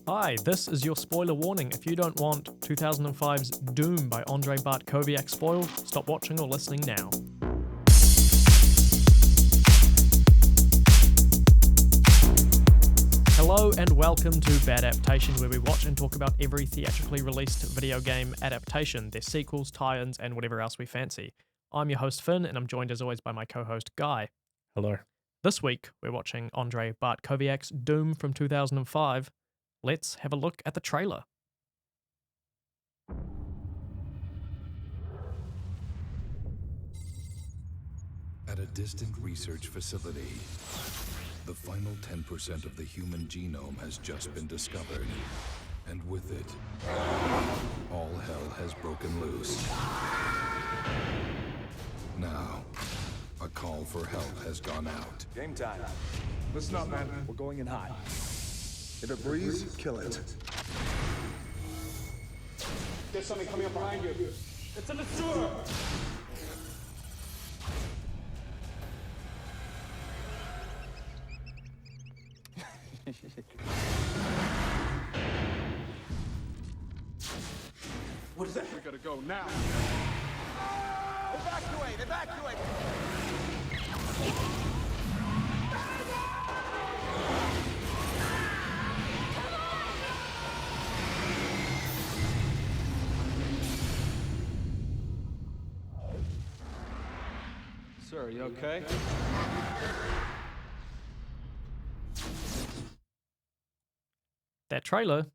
Hi, this is your spoiler warning. If you don't want 2005's Doom by Andrei Bartkowiak spoiled, stop watching or listening now. Hello and welcome to Badaptation, where we watch and talk about every theatrically released video game adaptation, their sequels, tie-ins, and whatever else we fancy. I'm your host Finn, and I'm joined as always by my co-host Guy. Hello. This week, we're watching Andrei Bartkowiak's Doom from 2005. Let's have a look at the trailer. At a distant research facility, the final 10% of the human genome has just been discovered. And with it, all hell has broken loose. Now, a call for help has gone out. Game time. Listen up, man. We're going in hot. If it breathes, kill it. There's something coming up behind you. It's in the sewer! What is that? We gotta go now. Evacuate! Evacuate! Sir, are you okay? That trailer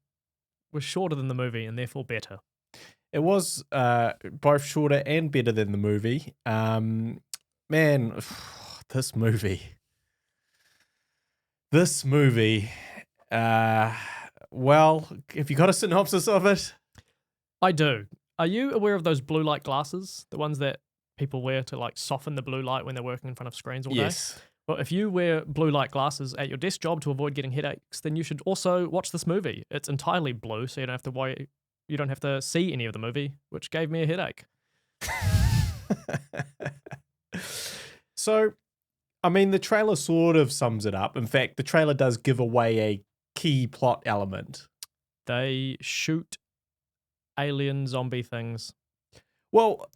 was shorter than the movie and therefore better. It was both shorter and better than the movie. Man, this movie. Well, have you got a synopsis of it? I do. Are you aware of those blue light glasses? The ones that people wear to like soften the blue light when they're working in front of screens all day? Yes. Well, if you wear blue light glasses at your desk job to avoid getting headaches, then you should also watch this movie. It's entirely blue, so you don't have to worry. You don't have to see any of the movie, which gave me a headache. So, I mean, the trailer sort of sums it up. In fact, the trailer does give away a key plot element. They shoot alien zombie things. Well,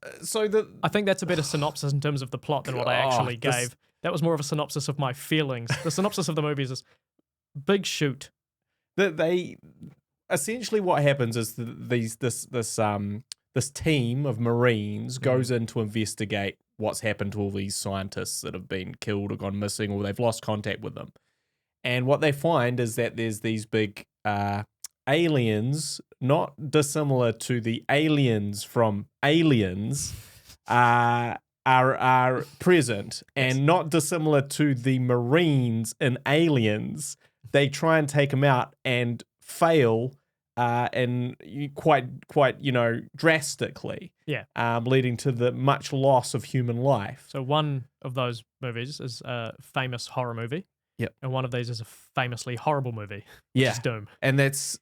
I think that's a better synopsis in terms of the plot than what I actually gave. That was more of a synopsis of my feelings. The synopsis of the movie is this big shoot. They essentially what happens is this team of Marines goes in to investigate what's happened to all these scientists that have been killed or gone missing, or they've lost contact with them. And what they find is that there's these big aliens, not dissimilar to the aliens from Aliens, are present, and not dissimilar to the Marines in Aliens. They try and take them out and fail, and quite drastically. Yeah. Leading to the much loss of human life. So one of those movies is a famous horror movie. Yep. And one of these is a famously horrible movie. Yeah. Which is Doom. And that's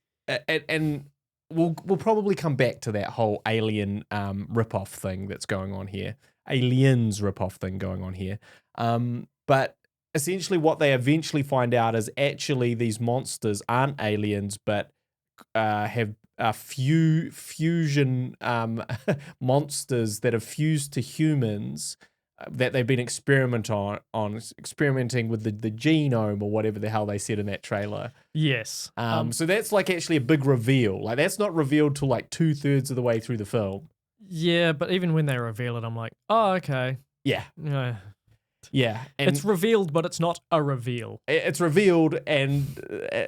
and we'll probably come back to that whole alien ripoff thing that's going on here. Aliens ripoff thing going on here. But essentially what they eventually find out is actually these monsters aren't aliens, but have fusion monsters that have fused to humans that they've been experimenting with the genome or whatever the hell they said in that trailer. Yes. So that's like actually a big reveal. Like that's not revealed till like 2/3 of the way through the film. Yeah, but even when they reveal it, I'm like, oh, okay. Yeah. Yeah. And It's revealed, but it's not a reveal. it's revealed and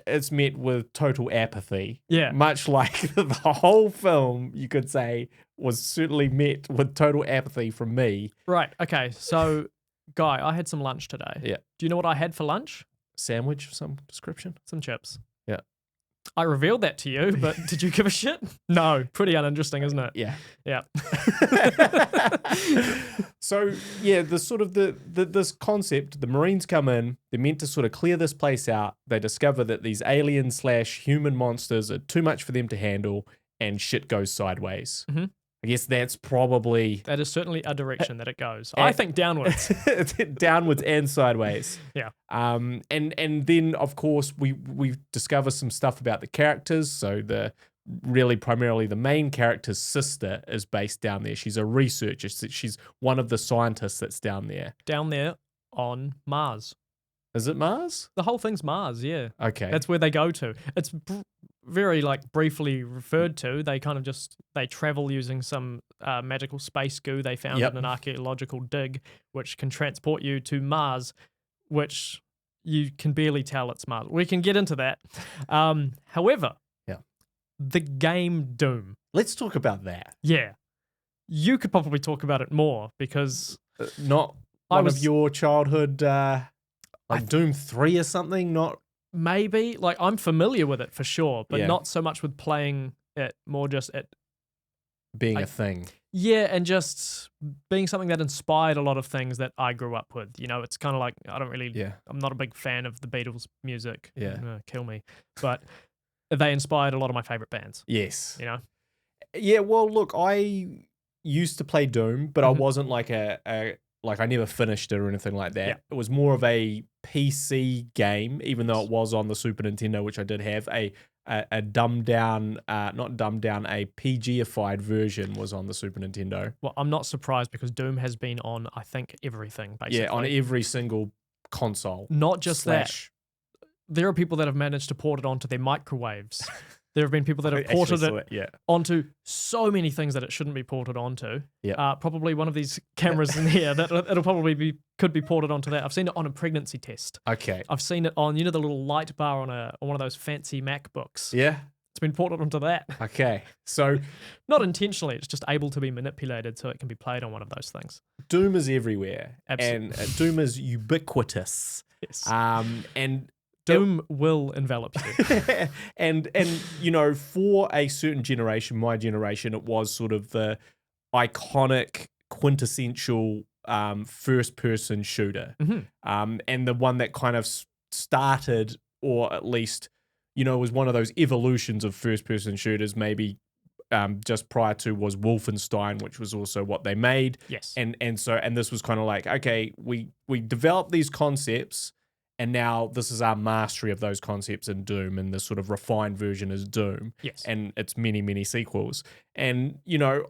it's met with total apathy. Yeah. Much like the whole film, you could say, was certainly met with total apathy from me. Right. Okay. So, Guy, I had some lunch today. Yeah. Do you know what I had for lunch? Sandwich of some description? Some chips. Yeah. I revealed that to you, but did you give a shit? No. Pretty uninteresting, isn't it? Yeah. Yeah. So yeah, this concept, the Marines come in, they're meant to sort of clear this place out. They discover that these alien/human monsters are too much for them to handle, and shit goes sideways. Mm-hmm. I guess that's probably That is certainly a direction that it goes. I think downwards. downwards and sideways. Yeah. And then of course we discover some stuff about the characters. So primarily the main character's sister is based down there. She's a researcher. She's one of the scientists that's down there. Down there on Mars. Is it Mars? The whole thing's Mars, yeah. Okay. That's where they go to. It's very briefly referred to. They kind of they travel using some magical space goo they found in an archaeological dig, which can transport you to Mars, which you can barely tell it's Mars. We can get into that. However, the game Doom. Let's talk about that. Yeah. You could probably talk about it more because... not one of your childhood... Doom 3 or something, not... Maybe. I'm familiar with it for sure, but Yeah. not so much with playing it, more just it... being a thing. Yeah, and just being something that inspired a lot of things that I grew up with. It's kind of like, I don't really... Yeah. I'm not a big fan of the Beatles music. Yeah. Kill me. But they inspired a lot of my favorite bands. Yes. Yeah, well, look, I used to play Doom, but I wasn't like I never finished it or anything like that. Yeah. It was more of a PC game, even though it was on the Super Nintendo, which I did have. A dumbed down, not dumbed down, a PG-ified version was on the Super Nintendo. Well, I'm not surprised because Doom has been on, I think, everything, basically. Yeah, on every single console. Not just that. There are people that have managed to port it onto their microwaves. There have been people that have ported it onto so many things that it shouldn't be ported onto. Yeah. Probably one of these cameras in here that it'll probably could be ported onto that. I've seen it on a pregnancy test. Okay. I've seen it on, the little light bar on one of those fancy MacBooks. Yeah. It's been ported onto that. Okay. So not intentionally, it's just able to be manipulated so it can be played on one of those things. Doom is everywhere. Absolutely. And Doom is ubiquitous. Yes. And Doom will envelop you. and for a certain generation, my generation, it was sort of the iconic, quintessential first-person shooter. Mm-hmm. And the one that kind of started, or at least, was one of those evolutions of first-person shooters, maybe just prior to was Wolfenstein, which was also what they made. Yes. And this was kind of like, okay, we developed these concepts, and now this is our mastery of those concepts in Doom, and the sort of refined version is Doom. Yes. And it's many, many sequels. And,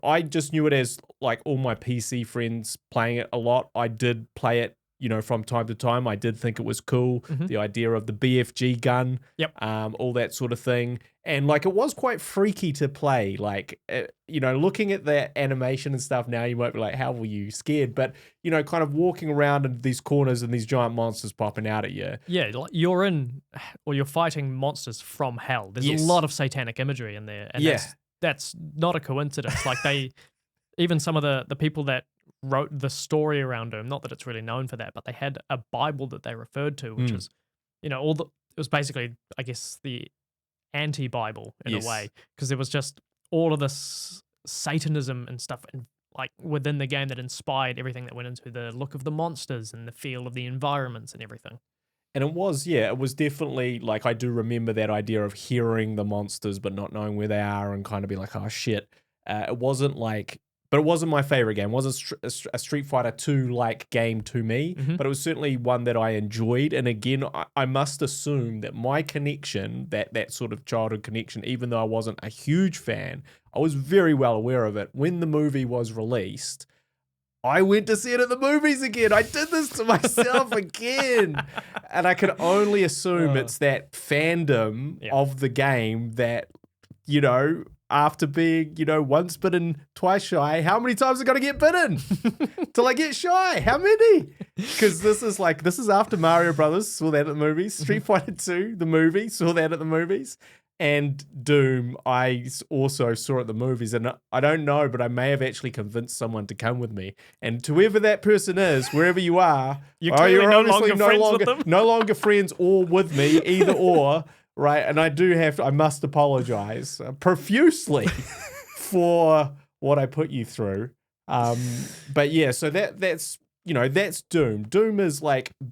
I just knew it as like all my PC friends playing it a lot. I did play it, from time to time. I did think it was cool. Mm-hmm. The idea of the BFG gun. Yep. All that sort of thing. And it was quite freaky to play. Looking at the animation and stuff now, you might be like, how were you scared? But, kind of walking around in these corners and these giant monsters popping out at you. Yeah, you're fighting monsters from hell. There's Yes. a lot of satanic imagery in there. And that's not a coincidence. Even some of the people that wrote the story around Doom, not that it's really known for that, but they had a Bible that they referred to, which was, it was basically, I guess, the anti-Bible in a way, because there was just all of this Satanism and stuff within the game that inspired everything that went into the look of the monsters and the feel of the environments and everything. And it was definitely, I do remember that idea of hearing the monsters but not knowing where they are and kind of be like, oh shit. It wasn't but it wasn't my favorite game. It wasn't a Street Fighter 2-like game to me, but it was certainly one that I enjoyed. And again, I must assume that my connection, that sort of childhood connection, even though I wasn't a huge fan, I was very well aware of it. When the movie was released, I went to see it at the movies again. I did this to myself again. And I could only assume it's that fandom of the game that, after being, once bitten, twice shy, how many times I got to get bitten till I get shy? How many? Because this is after Mario Brothers, saw that at the movies. Street Fighter 2, the movie, saw that at the movies. And Doom, I also saw at the movies. And I don't know, but I may have actually convinced someone to come with me. And to whoever that person is, wherever you are, you're obviously no longer friends or with me, either or. Right, and I must apologize profusely for what I put you through. But yeah, so that's Doom. Doom is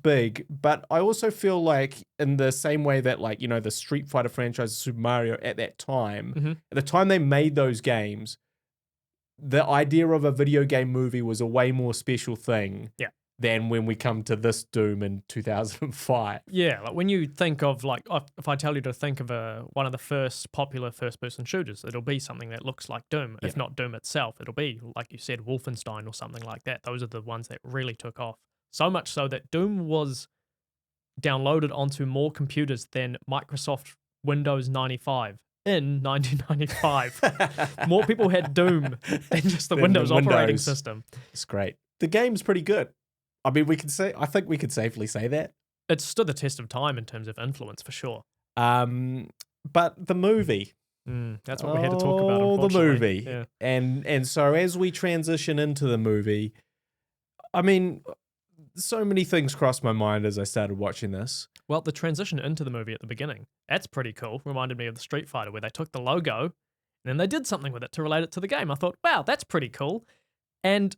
big, but I also feel like in the same way that the Street Fighter franchise, Super Mario at that time, at the time they made those games, the idea of a video game movie was a way more special thing Yeah. than when we come to this Doom in 2005. Yeah, like when you think of like, if I tell you to think of one of the first popular first-person shooters, it'll be something that looks like Doom. If not Doom itself, it'll be, like you said, Wolfenstein or something like that. Those are the ones that really took off. So much so that Doom was downloaded onto more computers than Microsoft Windows 95 in 1995. More people had Doom than just the Windows operating system. It's great. The game's pretty good. I mean, I think we could safely say that. It stood the test of time in terms of influence, for sure. But the movie. That's what we had to talk about, the unfortunately. movie. Yeah. And so as we transition into the movie, I mean, so many things crossed my mind as I started watching this. Well, the transition into the movie at the beginning, that's pretty cool. Reminded me of the Street Fighter, where they took the logo and then they did something with it to relate it to the game. I thought, wow, that's pretty cool. And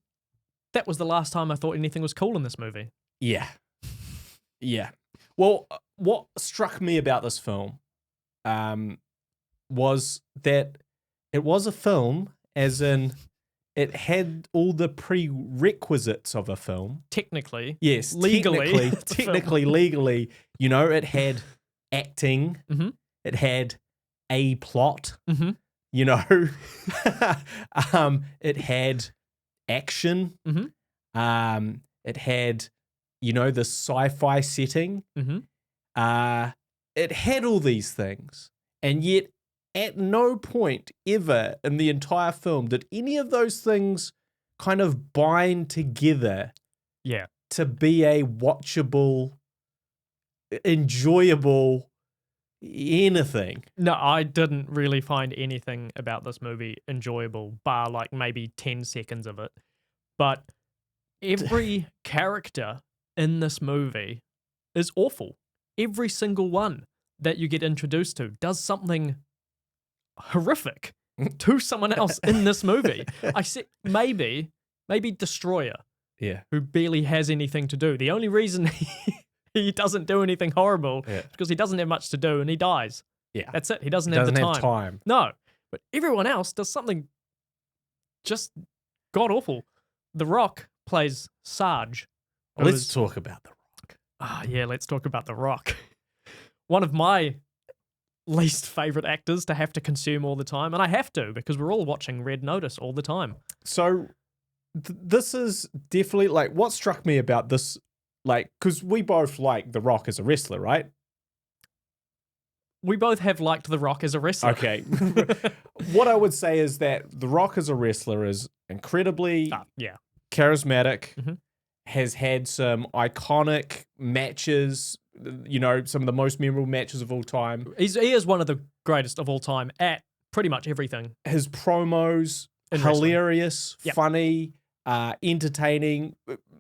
that was the last time I thought anything was cool in this movie. Yeah. Yeah. Well, what struck me about this film was that it was a film, as in it had all the prerequisites of a film. Technically. Yes. Legally. Technically, legally. You know, it had acting. Mm-hmm. It had a plot. Mm-hmm. You know, it had action. Mm-hmm. It had, you know, the sci-fi setting. Mm-hmm. It had all these things, and yet at no point ever in the entire film did any of those things kind of bind together. Yeah. To be a watchable, enjoyable anything. No, I didn't really find anything about this movie enjoyable, bar like maybe 10 seconds of it. But every character in this movie is awful. Every single one that you get introduced to does something horrific to someone else in this movie. I said maybe Destroyer, Yeah. who barely has anything to do. The only reason he doesn't do anything horrible is because he doesn't have much to do and he dies. Yeah. That's it. He doesn't have the time. No, but everyone else does something just god-awful. The Rock plays Sarge. Let's talk about The Rock. Yeah, let's talk about The Rock. One of my least favorite actors to have to consume all the time, and I have to because we're all watching Red Notice all the time. So this is definitely, like, what struck me about this, like, because we both like The Rock as a wrestler, right? We both have liked The Rock as a wrestler. Okay. What I would say is that The Rock as a wrestler is incredibly charismatic, has had some iconic matches, you know, some of the most memorable matches of all time. He is one of the greatest of all time at pretty much everything. His promos, hilarious, funny, entertaining,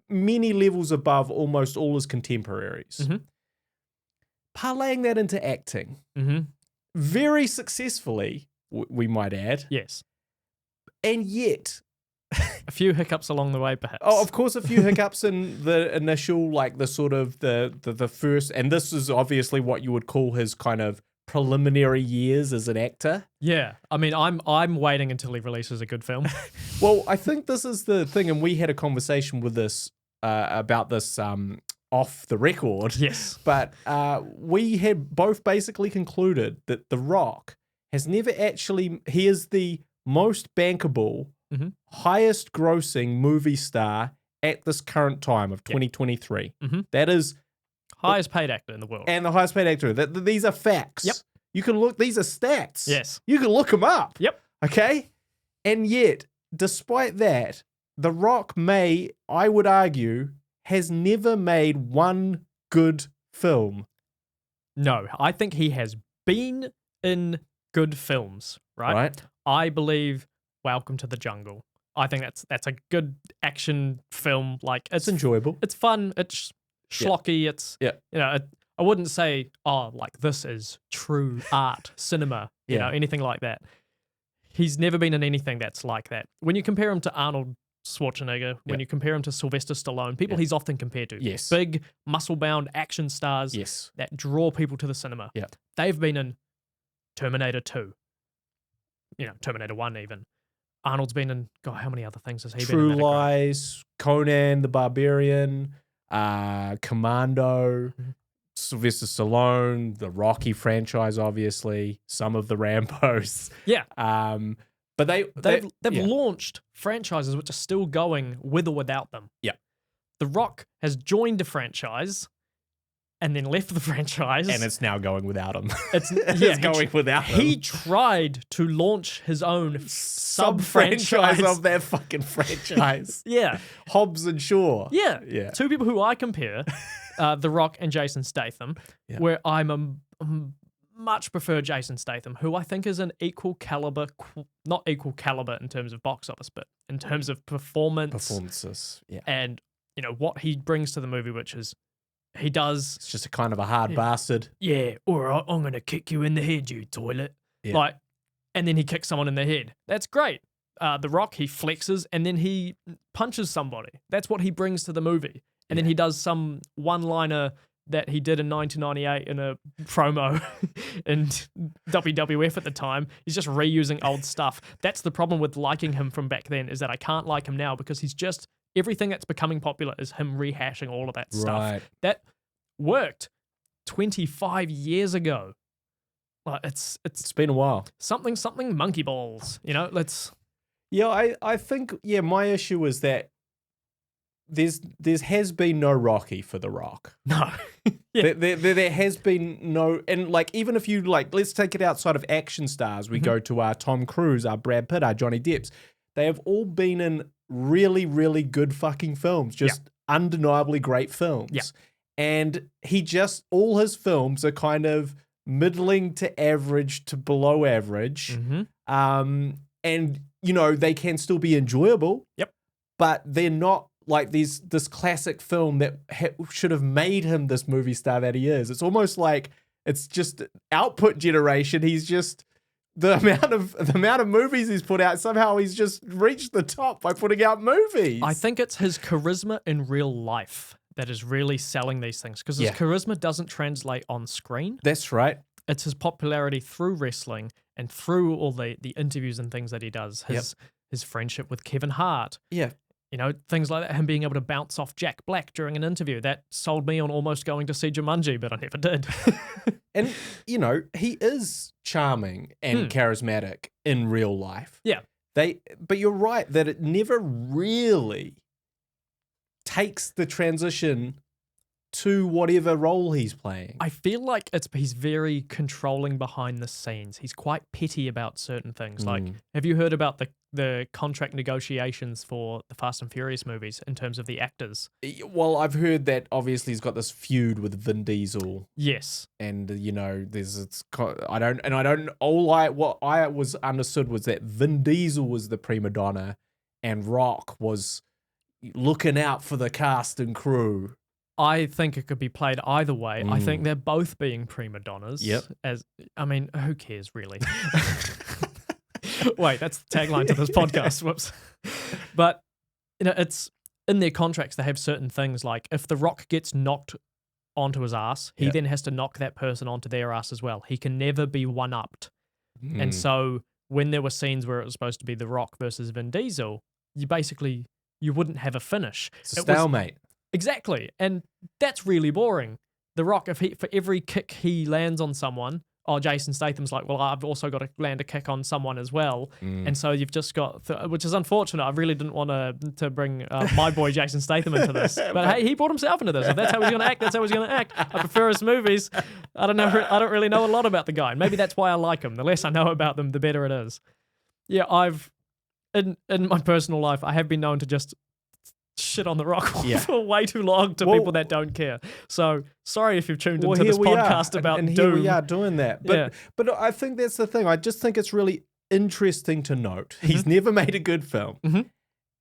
many levels above almost all his contemporaries. Parlaying that into acting, very successfully, we might add. Yes. And yet, a few hiccups along the way, perhaps. Oh, of course, a few hiccups in the initial, like the sort of the first, and this is obviously what you would call his kind of preliminary years as an actor. Yeah, I mean, I'm waiting until he releases a good film. Well, I think this is the thing, and we had a conversation with this about this off the record. Yes, but we had both basically concluded that The Rock has never actually. He is the most bankable, highest grossing movie star at this current time of 2023. That is highest paid actor in the world. And the highest paid actor. These are facts. Yep. You can look, these are stats. Yes. You can look them up. Yep. Okay? And yet, despite that, The Rock I would argue, has never made one good film. No, I think he has been in good films, right? I believe Welcome to the Jungle. I think that's a good action film. Like It's enjoyable. It's fun. It's schlocky. It's you know. I wouldn't say like this is true art cinema. You know, anything like that. He's never been in anything that's like that. When you compare him to Arnold Schwarzenegger, when you compare him to Sylvester Stallone, people he's often compared to. Yes. Big, muscle-bound action stars that draw people to the cinema. Yeah. They've been in Terminator 2. You know, Terminator 1 even. Arnold's been in, God, how many other things has he been True in? Lies, Conan the Barbarian, Commando, Sylvester Stallone, the Rocky franchise, obviously, some of the Rambos. Yeah. But They've yeah. launched franchises which are still going with or without them. Yeah. The Rock has joined a franchise and then left the franchise. And it's now going without him. It's going without him. He tried to launch his own sub-franchise of that fucking franchise. Yeah. Hobbs and Shaw. Yeah. Yeah. Two people who I compare, The Rock and Jason Statham, where I'm much prefer Jason Statham, who I think is an equal caliber, not equal caliber in terms of box office, but in terms of Performances. Yeah. And, you know, what he brings to the movie, which is he does. It's just a kind of a hard bastard. Yeah, or I'm going to kick you in the head, you toilet. Yeah. Like, and then he kicks someone in the head. That's great. The Rock, he flexes and then he punches somebody. That's what he brings to the movie. And then he does some one-liner that he did in 1998 in a promo in WWF at the time. He's just reusing old stuff. That's the problem with liking him from back then, is that I can't like him now because he's just, everything that's becoming popular is him rehashing all of that stuff. Right. That worked 25 years ago. Like it's been a while. Something monkey balls, you know, let's. Yeah, I think, my issue is that there has been no Rocky for The Rock. No. There has been no, and like, even if you like, let's take it outside of action stars, we go to our Tom Cruise, our Brad Pitt, our Johnny Depps. They have all been in really, really good fucking films, just undeniably great films. Yeah. And all his films are kind of middling to average to below average. And, you know, they can still be enjoyable. Yep. But they're not like this classic film that should have made him this movie star that he is. It's almost like it's just output generation. He's just the amount of movies he's put out. Somehow he's just reached the top by putting out movies. I think it's his charisma in real life that is really selling these things, because his charisma doesn't translate on screen. That's right. It's his popularity through wrestling and through all the interviews and things that he does. His friendship with Kevin Hart. Yeah. You know, things like that. Him being able to bounce off Jack Black during an interview. That sold me on almost going to see Jumanji, but I never did. And, you know, he is charming and charismatic in real life. Yeah. But you're right that it never really takes the transition to whatever role he's playing. I feel like he's very controlling behind the scenes. He's quite petty about certain things. Like, have you heard about the contract negotiations for the Fast and Furious movies in terms of the actors? Well, I've heard that obviously he's got this feud with Vin Diesel. Yes. And, you know, what I was understood was that Vin Diesel was the prima donna and Rock was looking out for the cast and crew. I think it could be played either way. I think they're both being prima donnas. Yep. Who cares really? Wait, that's the tagline to this podcast. Whoops. But, you know, it's in their contracts. They have certain things like if The Rock gets knocked onto his ass, he then has to knock that person onto their ass as well. He can never be one-upped. And so when there were scenes where it was supposed to be The Rock versus Vin Diesel, you wouldn't have a finish. It's a stalemate. Exactly. And that's really boring. The Rock, for every kick he lands on someone, Jason Statham's like, well, I've also got to land a kick on someone as well. And so you've just got, which is unfortunate. I really didn't want to bring my boy Jason Statham into this. But hey, he brought himself into this. If that's how he's going to act, that's how he's going to act. I prefer his movies. I don't really know a lot about the guy. And maybe that's why I like him. The less I know about them, the better it is. Yeah, in my personal life, I have been known to just shit on The Rock for way too long to people that don't care. So sorry if you've tuned into this podcast about and Doom. Here we are doing that. But I think that's the thing. I just think it's really interesting to note. He's never made a good film.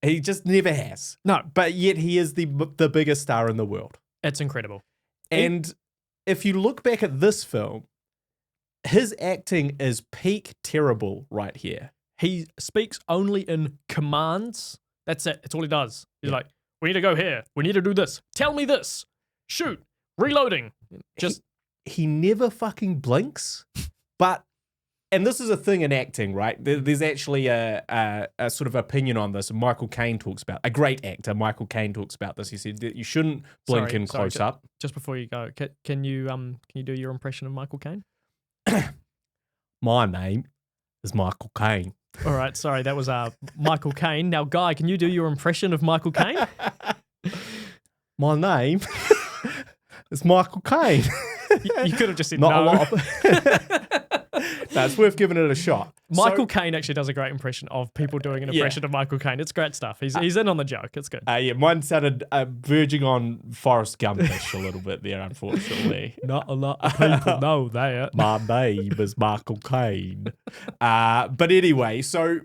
He just never has. No. But yet he is the biggest star in the world. It's incredible. And if you look back at this film, his acting is peak terrible right here. He speaks only in commands. That's it. That's all he does. He's like, we need to go here. We need to do this. Tell me this. Shoot. Reloading. Just he never fucking blinks. But and this is a thing in acting, right? There's actually a sort of opinion on this. Michael Caine talks about, a great actor, Michael Caine talks about this. He said that you shouldn't blink in close up. Just before you go, can you do your impression of Michael Caine? My name is Michael Caine. All right, sorry, that was Michael Caine. Now, Guy, can you do your impression of Michael Caine? My name is Michael Caine. You could have just said Not no. a lot. No, it's worth giving it a shot. Michael Caine actually does a great impression of people doing an impression of Michael Caine. It's great stuff. He's in on the joke. It's good. Mine sounded verging on Forrest Gumpish a little bit there, unfortunately. Not a lot of people know that. My name is Michael Caine. But anyway, so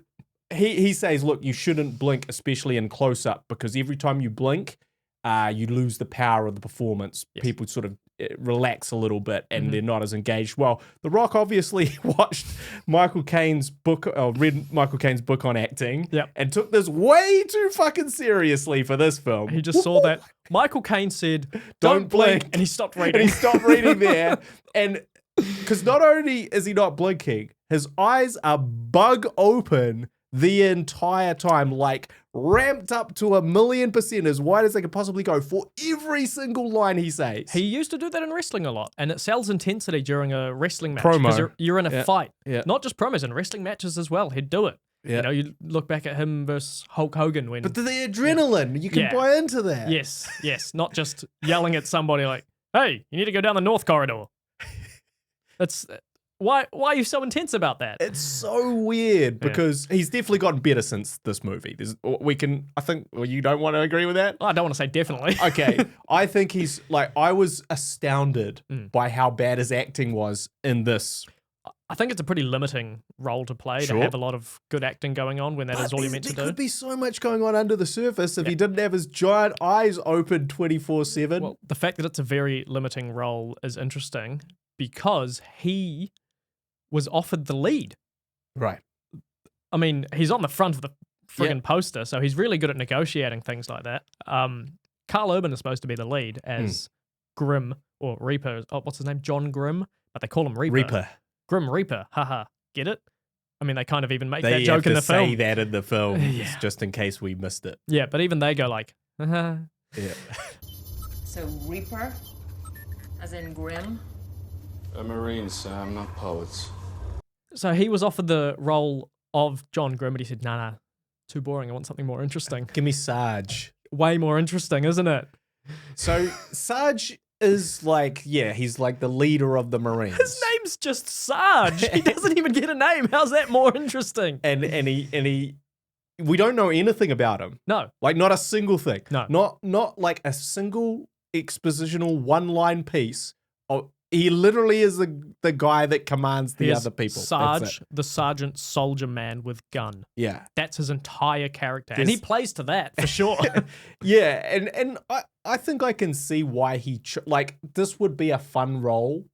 he says, look, you shouldn't blink, especially in close-up, because every time you blink, you lose the power of the performance. Yes. People sort of relax a little bit and they're not as engaged. Well, The Rock obviously watched Michael Caine's book, or read Michael Caine's book on acting, and took this way too fucking seriously for this film. He just saw that Michael Caine said, "Don't blink," and he stopped reading. And he stopped reading there, and because not only is he not blinking, his eyes are bug open the entire time, like ramped up to 1,000,000%, as wide as they could possibly go for every single line he says. He used to do that in wrestling a lot, and it sells intensity during a wrestling match. Promo. Because you're in a fight. Yeah. Not just promos, in wrestling matches as well. He'd do it. Yeah. You know, you look back at him versus Hulk Hogan when... But the adrenaline, you can buy into that. Yes. Not just yelling at somebody like, hey, you need to go down the North Corridor. That's... Why are you so intense about that? It's so weird because he's definitely gotten better since this movie. You don't want to agree with that? I don't want to say definitely. Okay. I think he's like, I was astounded by how bad his acting was in this. I think it's a pretty limiting role to play to have a lot of good acting going on when that is all you're meant to do. There could be so much going on under the surface if he didn't have his giant eyes open 24/7. Well, the fact that it's a very limiting role is interesting because he was offered the lead. Right. I mean, he's on the front of the friggin' poster, so he's really good at negotiating things like that. Carl Urban is supposed to be the lead as Grimm, or Reaper. Oh, what's his name? John Grimm? But they call him Reaper. Grim Reaper. Haha. Get it? I mean, they kind of even make that joke in the film. They say that in the film, just in case we missed it. Yeah, but even they go like, haha. Yeah. So Reaper, as in Grimm? Marines, Sam, not poets. So he was offered the role of John Grimm, but he said, nah, too boring. I want something more interesting. Give me Sarge. Way more interesting, isn't it? So Sarge is like, he's like the leader of the Marines. His name's just Sarge. He doesn't even get a name. How's that more interesting? And he we don't know anything about him. No. Like not a single thing. No. Not like a single expositional one-line piece. He literally is the guy that commands the other people. Sarge, the sergeant soldier man with gun. Yeah. That's his entire character. And he plays to that, for sure. and I think I can see why he... this would be a fun role.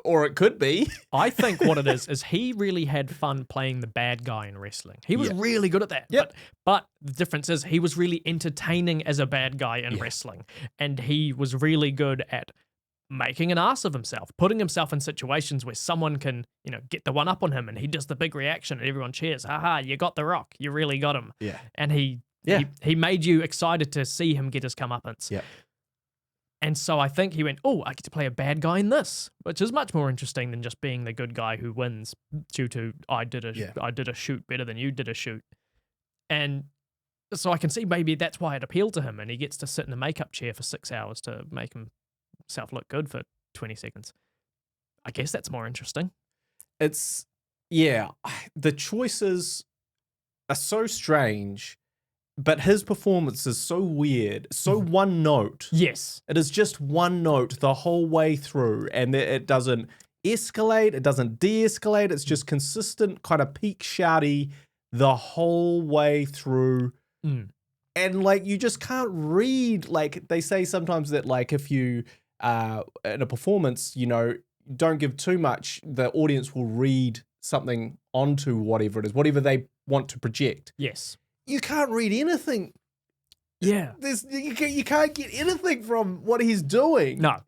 Or it could be. I think what it is he really had fun playing the bad guy in wrestling. He was really good at that. Yep. But the difference is he was really entertaining as a bad guy in wrestling. And he was really good at making an ass of himself, putting himself in situations where someone can, get the one up on him and he does the big reaction and everyone cheers. Haha, you got The Rock. You really got him. Yeah. And he made you excited to see him get his comeuppance. Yeah. And so I think he went, oh, I get to play a bad guy in this, which is much more interesting than just being the good guy who wins due to I did a shoot better than you did a shoot. And so I can see maybe that's why it appealed to him, and he gets to sit in a makeup chair for 6 hours to make himself look good for 20 seconds. I guess that's more interesting. It's, the choices are so strange, but his performance is so weird, so one note. Yes. It is just one note the whole way through, and it doesn't escalate, it doesn't de-escalate, it's just consistent kind of peak shouty the whole way through. And you just can't read, they say sometimes that if you in a performance, don't give too much, the audience will read something onto whatever it is, whatever they want to project. Yes. You can't read anything. Yeah. You can't get anything from what he's doing. No.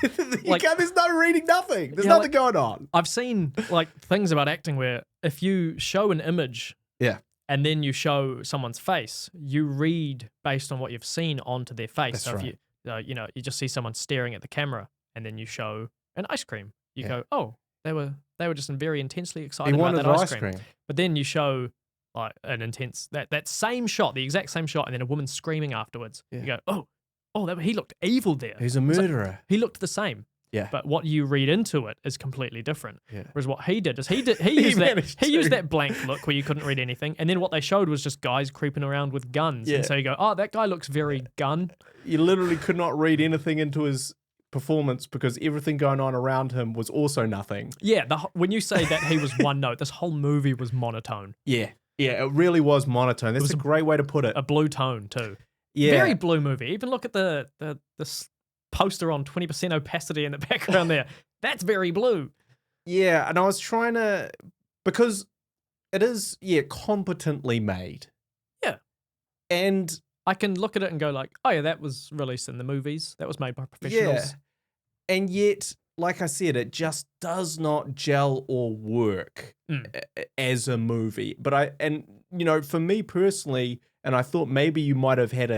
There's no reading, nothing. There's Yeah, nothing going on. I've seen like things about acting where if you show an image Yeah. and then you show someone's face, you read based on what you've seen onto their face. That's so right. if you just see someone staring at the camera and then you show an ice cream, you Yeah. go, oh, they were just very intensely He excited about wanted that ice cream. cream. But then you show like an intense that same shot, the exact same shot, and then a woman screaming afterwards. Yeah. You go, he looked evil there. He's a It's like, murderer. he looked the same. Yeah. But what you read into it is completely different. Yeah. Whereas what he did is he used managed used to. that blank look where you couldn't read anything, and then what they showed was just guys creeping around with guns. Yeah. And so you go, oh, that guy looks very gun. You literally could not read anything into his performance because everything going on around him was also nothing. Yeah, when you say that he was one note, this whole movie was monotone. Yeah. Yeah, it really was monotone. That's was a great way to put it. A blue tone too. Yeah. Very blue movie. Even look at the poster on 20% opacity in the background there. That's very blue. Yeah, and I was trying to, because it is, competently made. Yeah. And I can look at it and go like, oh yeah, that was released in the movies. That was made by professionals. yeah, and yet, like I said, it just does not gel or work as a movie. But for me personally, and I thought maybe you might have had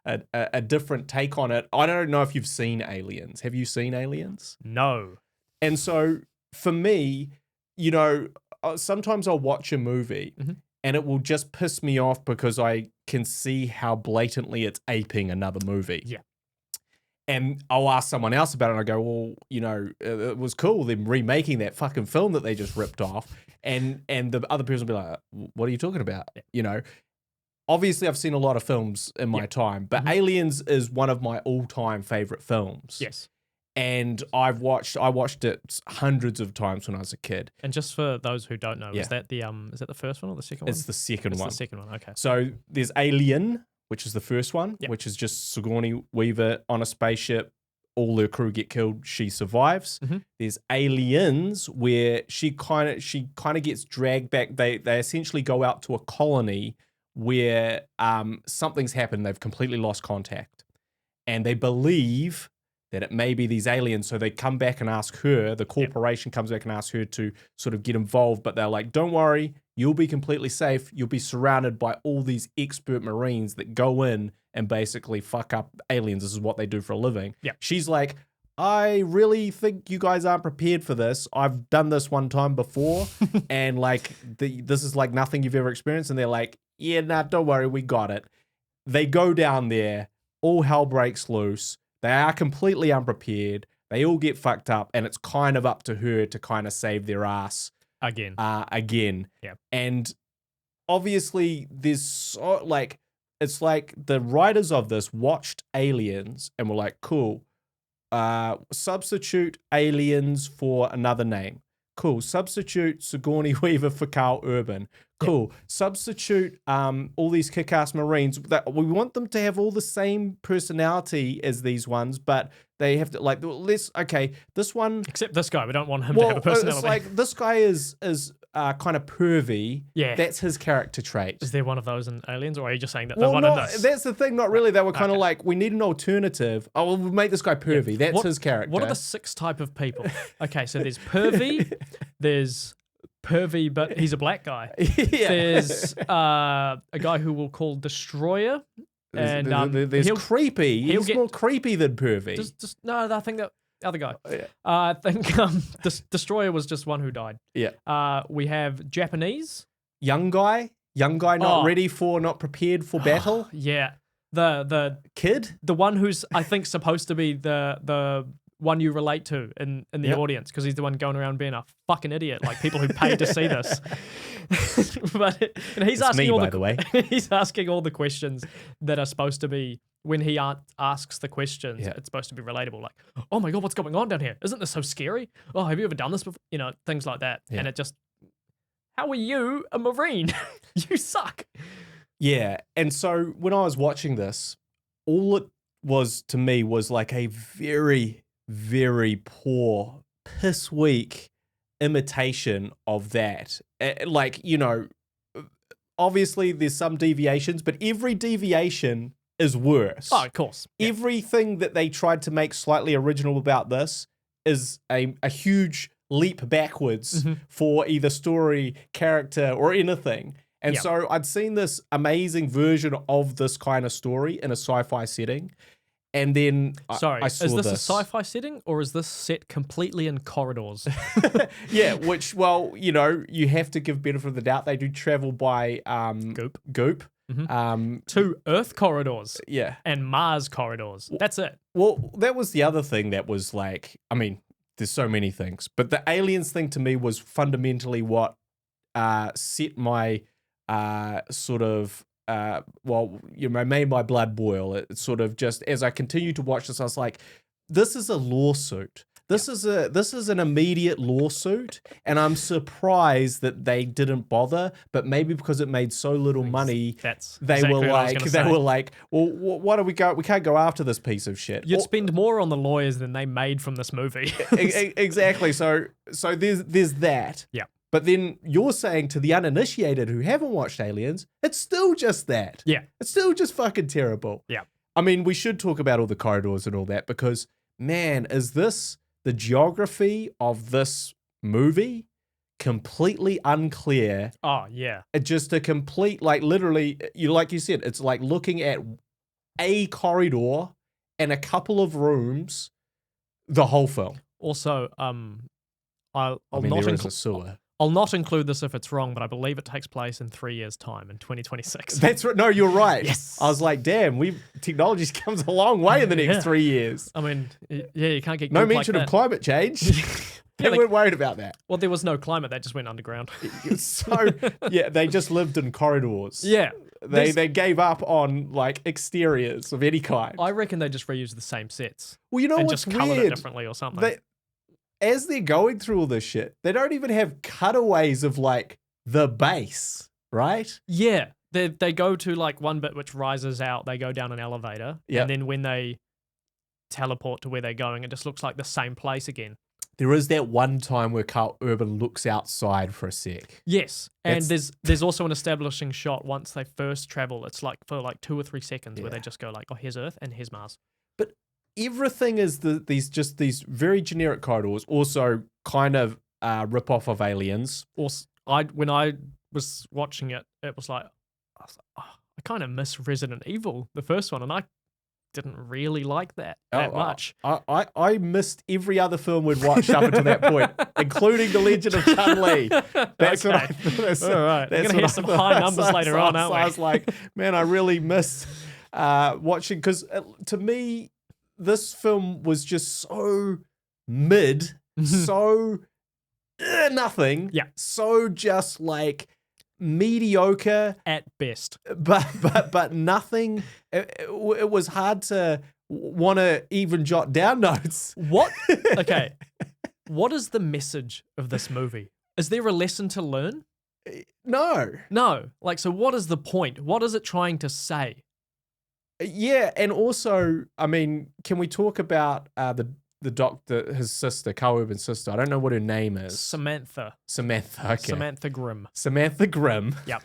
a different take on it. I don't know if you've seen Aliens. Have you seen Aliens? No. And so for me, sometimes I'll watch a movie and it will just piss me off because I can see how blatantly it's aping another movie. Yeah. And I'll ask someone else about it and I go, well, it was cool them remaking that fucking film that they just ripped off. And the other person will be like, what are you talking about? Yeah. Obviously I've seen a lot of films in my time, but Aliens is one of my all-time favorite films. Yes. And I watched it hundreds of times when I was a kid. And just for those who don't know, Yeah. is that the first one or the second one? It's the second It's one. the second one, okay. So there's Alien, which is the first one, Yep. which is just Sigourney Weaver on a spaceship. All her crew get killed. She survives. There's Aliens, where she kind of gets dragged back. They essentially go out to a colony where something's happened. They've completely lost contact, and they believe that it may be these aliens. So they come back and ask her. The corporation comes back and asks her to sort of get involved, but they're like, "Don't worry, you'll be completely safe. You'll be surrounded by all these expert Marines that go in and basically fuck up aliens. This is what they do for a living." Yeah. She's like, I really think you guys aren't prepared for this. I've done this one time before, and like this is like nothing you've ever experienced. And they're like, yeah, nah, don't worry, we got it. They go down there, all hell breaks loose. They are completely unprepared. They all get fucked up, and it's kind of up to her to kind of save their ass Again. Yeah. And obviously, it's like the writers of this watched Aliens and were like, cool. Substitute Aliens for another name. Cool. Substitute Sigourney Weaver for Carl Urban. Cool. Substitute all these kick-ass Marines. That we want them to have all the same personality as these ones, but they have to this one. Except this guy, we don't want him to have a personality. It's like this guy is kind of pervy. Yeah. That's his character trait. Is there one of those in Aliens, or are you just saying that the one in this? That's the thing. Not really. They were kind of Okay. like, we need an alternative. Oh, we'll make this guy pervy. That's his character. What are the 6 type of people? Okay, so there's pervy, there's pervy, but he's a black guy. Yeah. There's a guy who we'll call Destroyer, and there's he'll- creepy. he'll He's get- more creepy than pervy. no, I think that other guy. Yeah. I think Destroyer was just one who died. Yeah. We have Japanese. Young guy, not Oh. not prepared for battle. Yeah, the Kid. one who's I think supposed to be the one you relate to in the Yep. audience, because he's the one going around being a fucking idiot, like people who paid to see this. But he's It's asking me, all by the way. he's asking all the questions that are supposed to be, when he asks the questions, Yeah. it's supposed to be relatable. Like, oh my god, what's going on down here? Isn't this so scary? Oh, have you ever done this before? Things like that. Yeah. And it just, how are you a Marine? You suck. Yeah. And so when I was watching this, all it was to me was like a very, very poor, piss weak imitation of that. Obviously there's some deviations, but every deviation is worse. Oh, of course. Yeah. Everything that they tried to make slightly original about this is a huge leap backwards for either story, character, or anything. And Yeah. so I'd seen this amazing version of this kind of story in a sci-fi setting. And then Sorry, I saw is this a this. sci-fi setting or is this set completely in corridors? Yeah, which, well, you know, you have to give benefit of the doubt. They do travel by Goop. To Earth corridors Yeah. and Mars corridors. That's it. Well, that was the other thing that was like, I mean, there's so many things, but the aliens thing to me was fundamentally what set my sort of, well, you know, made my blood boil. It sort of just, as I continued to watch this, I was like, this is a lawsuit. This is an immediate lawsuit, and I'm surprised that they didn't bother. But maybe because it made so little money, That's they exactly were what I was like, gonna they say. were like, well, why do we go? We can't go after this piece of shit. You'd spend more on the lawyers than they made from this movie. Exactly. So there's that. Yeah. But then you're saying to the uninitiated who haven't watched Aliens, it's still just that. Yeah. It's still just fucking terrible. Yeah. I mean, we should talk about all the corridors and all that because, man, is this the geography of this movie completely unclear? Oh, yeah. Just a complete, like, literally, like you said, it's like looking at a corridor and a couple of rooms the whole film. Also, I'll there not is a sewer. I'll not include this if it's wrong, but I believe it takes place in 3 years' time, in 2026. That's right. No, you're right. Yes. I was like, damn, technology's comes a long way in the next Yeah. 3 years. I mean, yeah, you can't get No goop mention like of that. climate change. They Yeah, weren't worried about that. Well, there was no climate; that just went underground. So, yeah, they just lived in corridors. Yeah, They gave up on, like, exteriors of any kind. I reckon they just reused the same sets Well, you know and what's just colored it weird? differently or something. As they're going through all this shit, they don't even have cutaways of, like, the base, right? Yeah, they go to like one bit which rises out. They go down an elevator, Yep. and then when they teleport to where they're going, it just looks like the same place again. There is that one time where Carl Urban looks outside for a sec. Yes, and That's- there's also an establishing shot once they first travel. It's like for like 2 or 3 seconds where Yeah. they just go like, "Oh, here's Earth and here's Mars." But everything is these very generic corridors. Also, kind of rip off of Aliens. Also, when I was watching it, it was like, I kind of miss Resident Evil, the first one, and I didn't really like that much. I missed every other film we'd watched up until that point, including The Legend of Chun-Li. That's what I Okay. thought. All right. We're gonna hear some high numbers later on, aren't we? I was like, man, I really missed watching, because to me, this film was just so mid, so nothing, Yeah. so just like mediocre, At best. but nothing. It was hard to want to even jot down notes. What? Okay. What is the message of this movie? Is there a lesson to learn? No. No. Like, so what is the point? What is it trying to say? Yeah, and also, I mean, can we talk about the doctor, his sister, Carl Urban's sister? I don't know what her name is. Samantha. Samantha. Okay. Samantha Grimm. Samantha Grimm. Yep.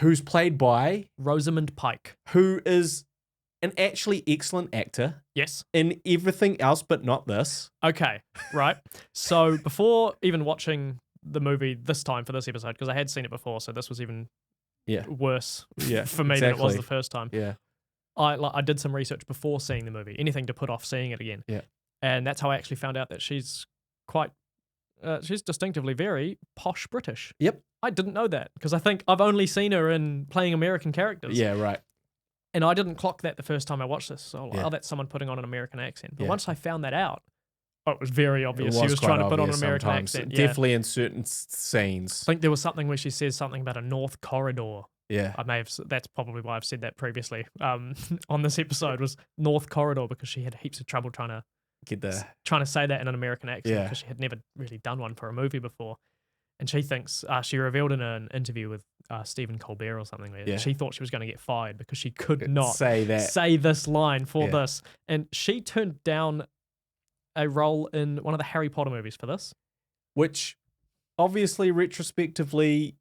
Who's played by, Rosamund Pike. who is an actually excellent actor Yes. in everything else but not this. Okay. Right. So before even watching the movie this time for this episode, because I had seen it before, so this was even Yeah. worse Yeah, for me than it was exactly. the first time. Yeah. I did some research before seeing the movie, anything to put off seeing it again. Yeah. And that's how I actually found out that she's she's distinctively very posh British. Yep. I didn't know that because I think I've only seen her in playing American characters. Yeah, right. And I didn't clock that the first time I watched this. So, Yeah. oh, that's someone putting on an American accent. But Yeah. once I found that out, it was very obvious. It She was quite trying to put on an obvious American sometimes. accent. Yeah. Definitely in certain scenes. I think there was something where she says something about a North Corridor. Yeah. I may have. That's probably why I've said that previously on this episode was North Corridor because she had heaps of trouble trying to say that in an American accent Yeah. because she had never really done one for a movie before. And she thinks she revealed in an interview with Stephen Colbert or something. Where Yeah. she thought she was going to get fired because she could not say that. say this line for Yeah. this, and she turned down a role in one of the Harry Potter movies for this. Which obviously retrospectively,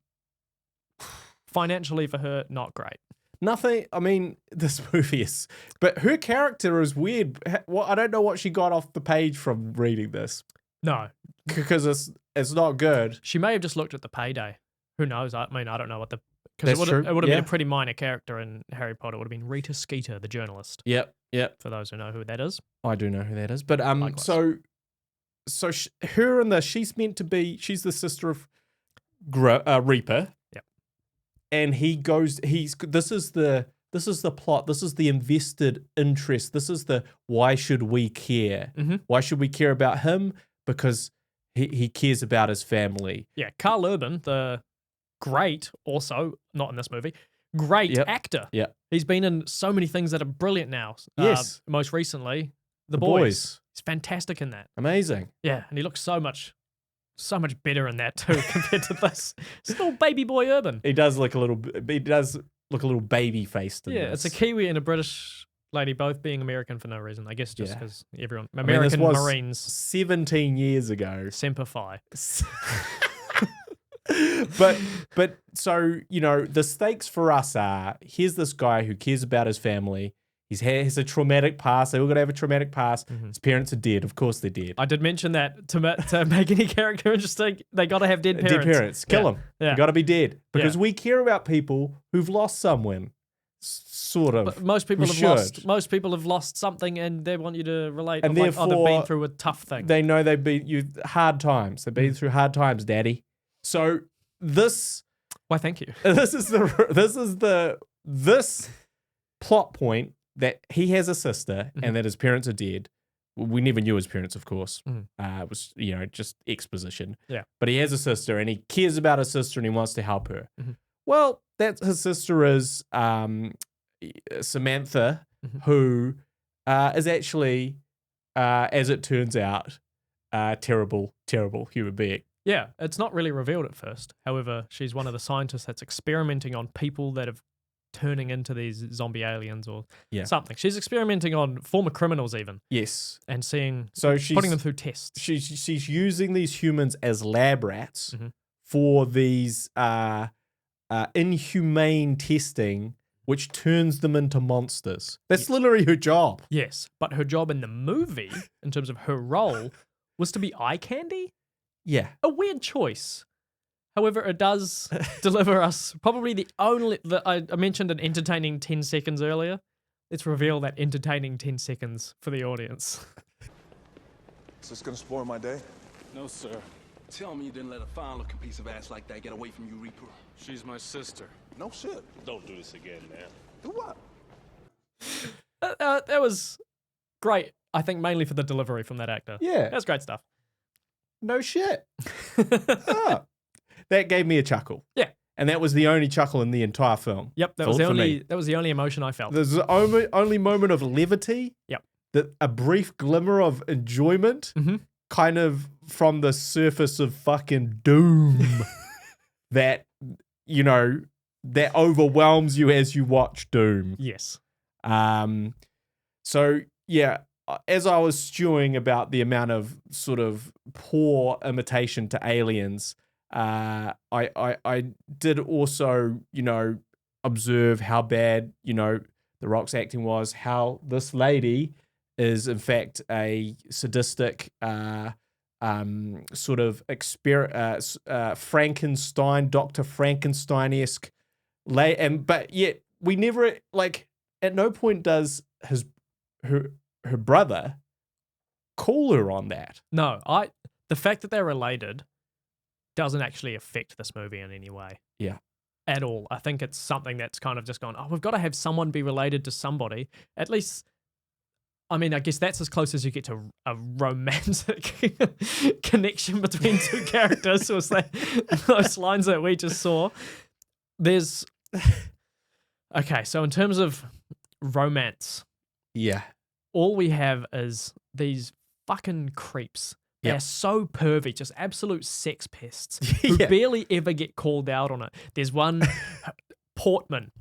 Financially for her, not great. Nothing. I mean, this movie is, but her character is weird. Well, I don't know what she got off the page from reading this No, because it's not good. she may have just looked at the payday. Who knows? I mean, I don't know what the That's because true, it would have yeah. been a pretty minor character in Harry Potter. It would have been Rita Skeeter, the journalist. Yep. For those who know who that is. I do know who that is, but Likewise. her and she's meant to be. She's the sister of Reaper. Yep. And he goes. This is the plot. This is the invested interest. This is the why should we care? Mm-hmm. Why should we care about him? Because he cares about his family. Yeah, Carl Urban, the great, also not in this movie, great actor. Yeah. He's been in so many things that are brilliant now. Yes. Most recently, The Boys. He's fantastic in that. Amazing. Yeah, and he looks so much better in that too compared to this. Still baby boy Urban. He does look a little. He does look a little baby faced. Yeah, it's a Kiwi and a British lady both being American for no reason. I guess just because everyone this American was Marines 17 years ago. Semper Fi. but so the stakes for us are: here's this guy who cares about his family. He has a traumatic past. They all got to have a traumatic past. Mm-hmm. His parents are dead. Of course, they're dead. I did mention that to make any character interesting, they got to have dead parents. Dead parents. Kill them. Yeah. You got to be dead because Yeah. we care about people who've lost someone. Sort of. But most people We have lost something, and they want you to relate. And of like, they've therefore, been through a tough thing. They know they've been hard times. They've been through hard times, Daddy. So this Why? Thank you. this plot point that he has a sister and that his parents are dead. We never knew his parents, of course. It was just exposition. Yeah. But he has a sister and he cares about his sister and he wants to help her. Mm-hmm. Well, his sister is Samantha, who is actually, as it turns out, a terrible, terrible human being. Yeah, it's not really revealed at first. However, she's one of the scientists that's experimenting on people that have turning into these zombie aliens or something. She's experimenting on former criminals even. Yes. And seeing, so she's putting them through tests. She's using these humans as lab rats for these inhumane testing, which turns them into monsters. That's literally her job. Yes, but her job in the movie, in terms of her role, was to be eye candy? Yeah. A weird choice. However, it does deliver us probably the only... I mentioned an entertaining 10 seconds earlier. Let's reveal that entertaining 10 seconds for the audience. Is this gonna spoil my day? No, sir. Tell me you didn't let a fine-looking piece of ass like that get away from you, Reaper. She's my sister. No shit. Don't do this again, man. Do what? That was great, I think, mainly for the delivery from that actor. Yeah. That's great stuff. No shit. That gave me a chuckle. Yeah. And that was the only chuckle in the entire film. Yep, that was the only emotion I felt. There's the only moment of levity. Yep. A brief glimmer of enjoyment, kind of from the surface of fucking doom that overwhelms you as you watch Doom. Yes. So yeah, as I was stewing about the amount of sort of poor imitation to Aliens, I did also, observe how bad, The Rock's acting was, how this lady is in fact a sadistic sort of Frankenstein, Dr. Frankenstein-esque but yet we never, at no point does her brother call her on that. No, the fact that they're related doesn't actually affect this movie in any way. Yeah. At all. I think it's something that's kind of just gone, we've got to have someone be related to somebody. At least, I mean, I guess that's as close as you get to a romantic connection between two characters, was those lines that we just saw. Okay, so in terms of romance, yeah, all we have is these fucking creeps. They're so pervy, just absolute sex pests who barely ever get called out on it. There's one, Portman.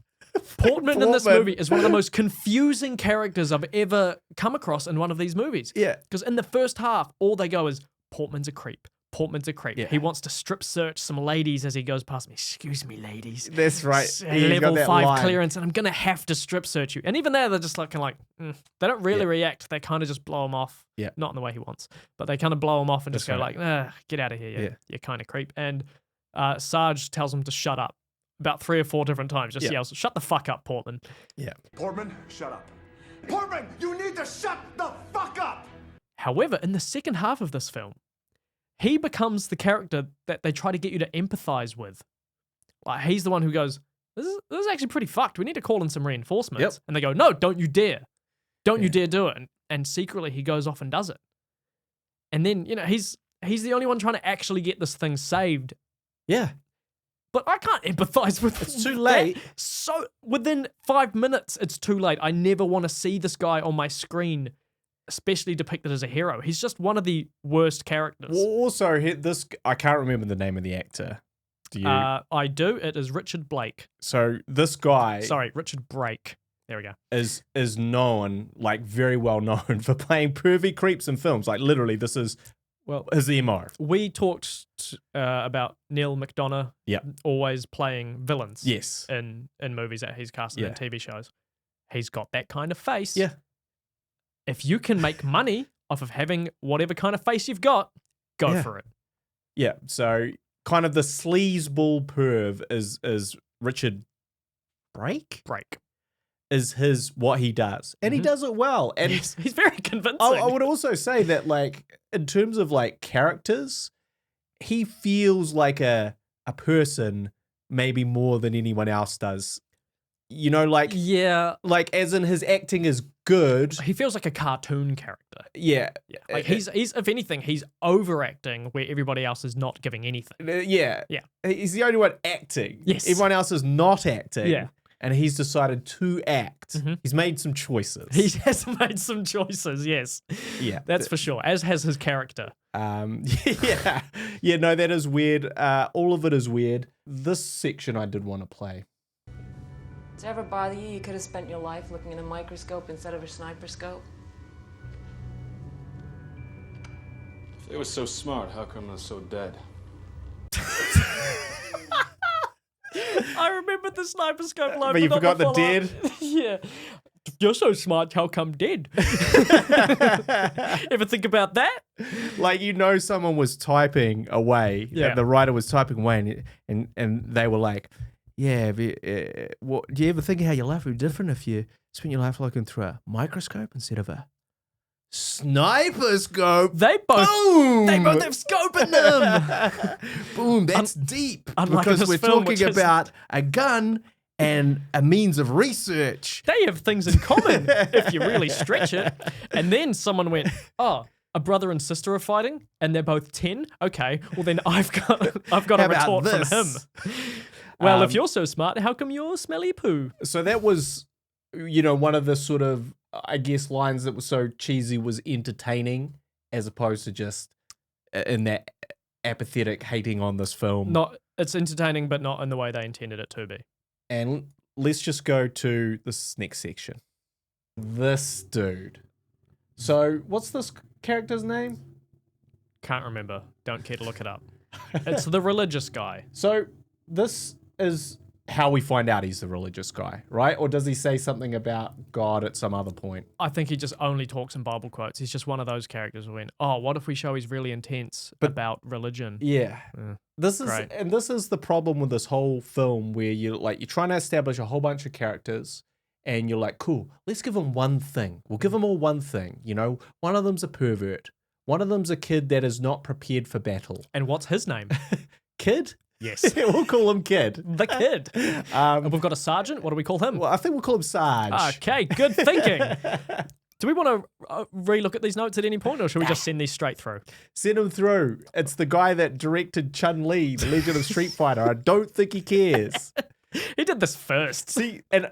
Portman in this movie is one of the most confusing characters I've ever come across in one of these movies. Yeah. Because in the first half, all they go is, Portman's a creep. Portman's a creep. Yeah. He wants to strip search some ladies as he goes past me. Excuse me, ladies. That's right. It's He's got level that 5 line. clearance, and I'm gonna have to strip search you. And even there, they're just like kind of like they don't really react. They kind of just blow him off. Yeah. Not in the way he wants, but they kind of blow him off and just That's go right. like, get out of here. You're kind of creep. And Sarge tells him to shut up about 3 or 4 different times. Just yells, "Shut the fuck up, Portman." Yeah. Portman, shut up. Portman, you need to shut the fuck up! However, in the second half of this film, he becomes the character that they try to get you to empathize with. Like, he's the one who goes, this is actually pretty fucked. We need to call in some reinforcements. Yep. And they go, no, don't you dare. Don't you dare do it. And secretly he goes off and does it. And then, he's the only one trying to actually get this thing saved. Yeah. But I can't empathize with It's too that. late. So within 5 minutes, it's too late. I never want to see this guy on my screen, especially depicted as a hero. He's just one of the worst characters. Well, also, this I can't remember the name of the actor. Do you? I do. It is Richard Blake. So this guy Sorry, Richard Brake. There we go. is known, like very well known for playing pervy creeps in films. Like literally, this is his MO. We talked about Neil McDonough Yep. always playing villains Yes. in movies that he's casted in Yeah. TV shows. He's got that kind of face. Yeah. If you can make money off of having whatever kind of face you've got, go Yeah. for it. Yeah. So kind of the sleazeball perv is Richard Brake Brake. is what he does, and he does it well. And Yes, he's very convincing. I would also say that, like, in terms of like characters, he feels like a person maybe more than anyone else does. Like yeah, like as in his acting is good. he feels like a cartoon character. Yeah. Yeah, like he's if anything, he's overacting where everybody else is not giving anything. Yeah. Yeah. He's the only one acting. Yes. Everyone else is not acting. Yeah. And he's decided to act. He's made some choices. He has made some choices, yes. Yeah. That's for sure, as has his character. Yeah. Yeah, no, that is weird. All of it is weird. This section I did want to play. Does it ever bother you? You could have spent your life looking in a microscope instead of a sniper scope. If they were so smart, how come they're so dead? I remember the sniper scope line. But you not forgot the follow-up. dead? Yeah. If you're so smart, how come dead? Ever think about that? Like, someone was typing away. Yeah. The writer was typing away, and they were like, "Yeah, do you ever think how your life would be different if you spent your life looking through a microscope instead of a sniper scope?" They both Boom! They both have scope in them. Boom, that's deep. unlike in Because this we're film, talking which is- about a gun and a means of research. They have things in common if you really stretch it. And then someone went, "Oh, a brother and sister are fighting, and they're both 10. Okay, well then I've got a How about retort this? from him. Well, if you're so smart, how come you're smelly poo?" So that was, one of the sort of, I guess, lines that was so cheesy was entertaining, as opposed to just in that apathetic hating on this film. It's entertaining, but not in the way they intended it to be. And let's just go to this next section. This dude. So what's this character's name? Can't remember. Don't care to look it up. It's the religious guy. So this is how we find out he's the religious guy, right? Or does he say something about God at some other point? I think he just only talks in Bible quotes. He's just one of those characters who went, "Oh, what if we show he's really intense about religion?" Yeah. This is Great. and this is the problem with this whole film, where you're trying to establish a whole bunch of characters and you're like, cool, let's give them one thing. We'll give them all one thing, One of them's a pervert. One of them's a kid that is not prepared for battle. And what's his name? Kid? Yes. We'll call him Kid. The kid. And we've got a sergeant. What do we call him? Well, I think we'll call him Sarge. Okay, good thinking. Do we want to relook at these notes at any point, or should we just send these straight through? Send him through. It's the guy that directed Chun-Li, The Legend of Street Fighter. I don't think he cares. He did this first. See, I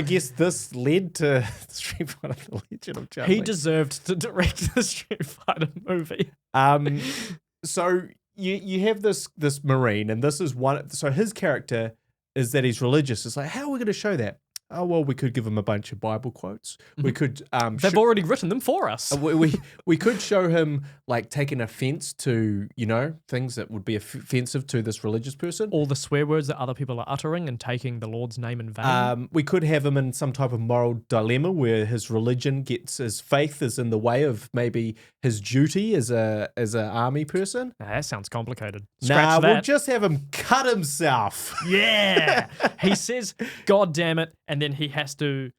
guess this led to Street Fighter: The Legend of Chun-Li. He deserved to direct the Street Fighter movie. So you have this Marine, and this is one. So his character is that he's religious. It's like, how are we going to show that? oh, well, we could give him a bunch of Bible quotes. We could... They've already written them for us. we could show him, like, taking offense to, things that would be offensive to this religious person. All the swear words that other people are uttering and taking the Lord's name in vain. We could have him in some type of moral dilemma where his religion his faith is in the way of maybe his duty as a army person. That sounds complicated. Scratch that. We'll just have him cut himself. Yeah. He says, God damn it, and then he has to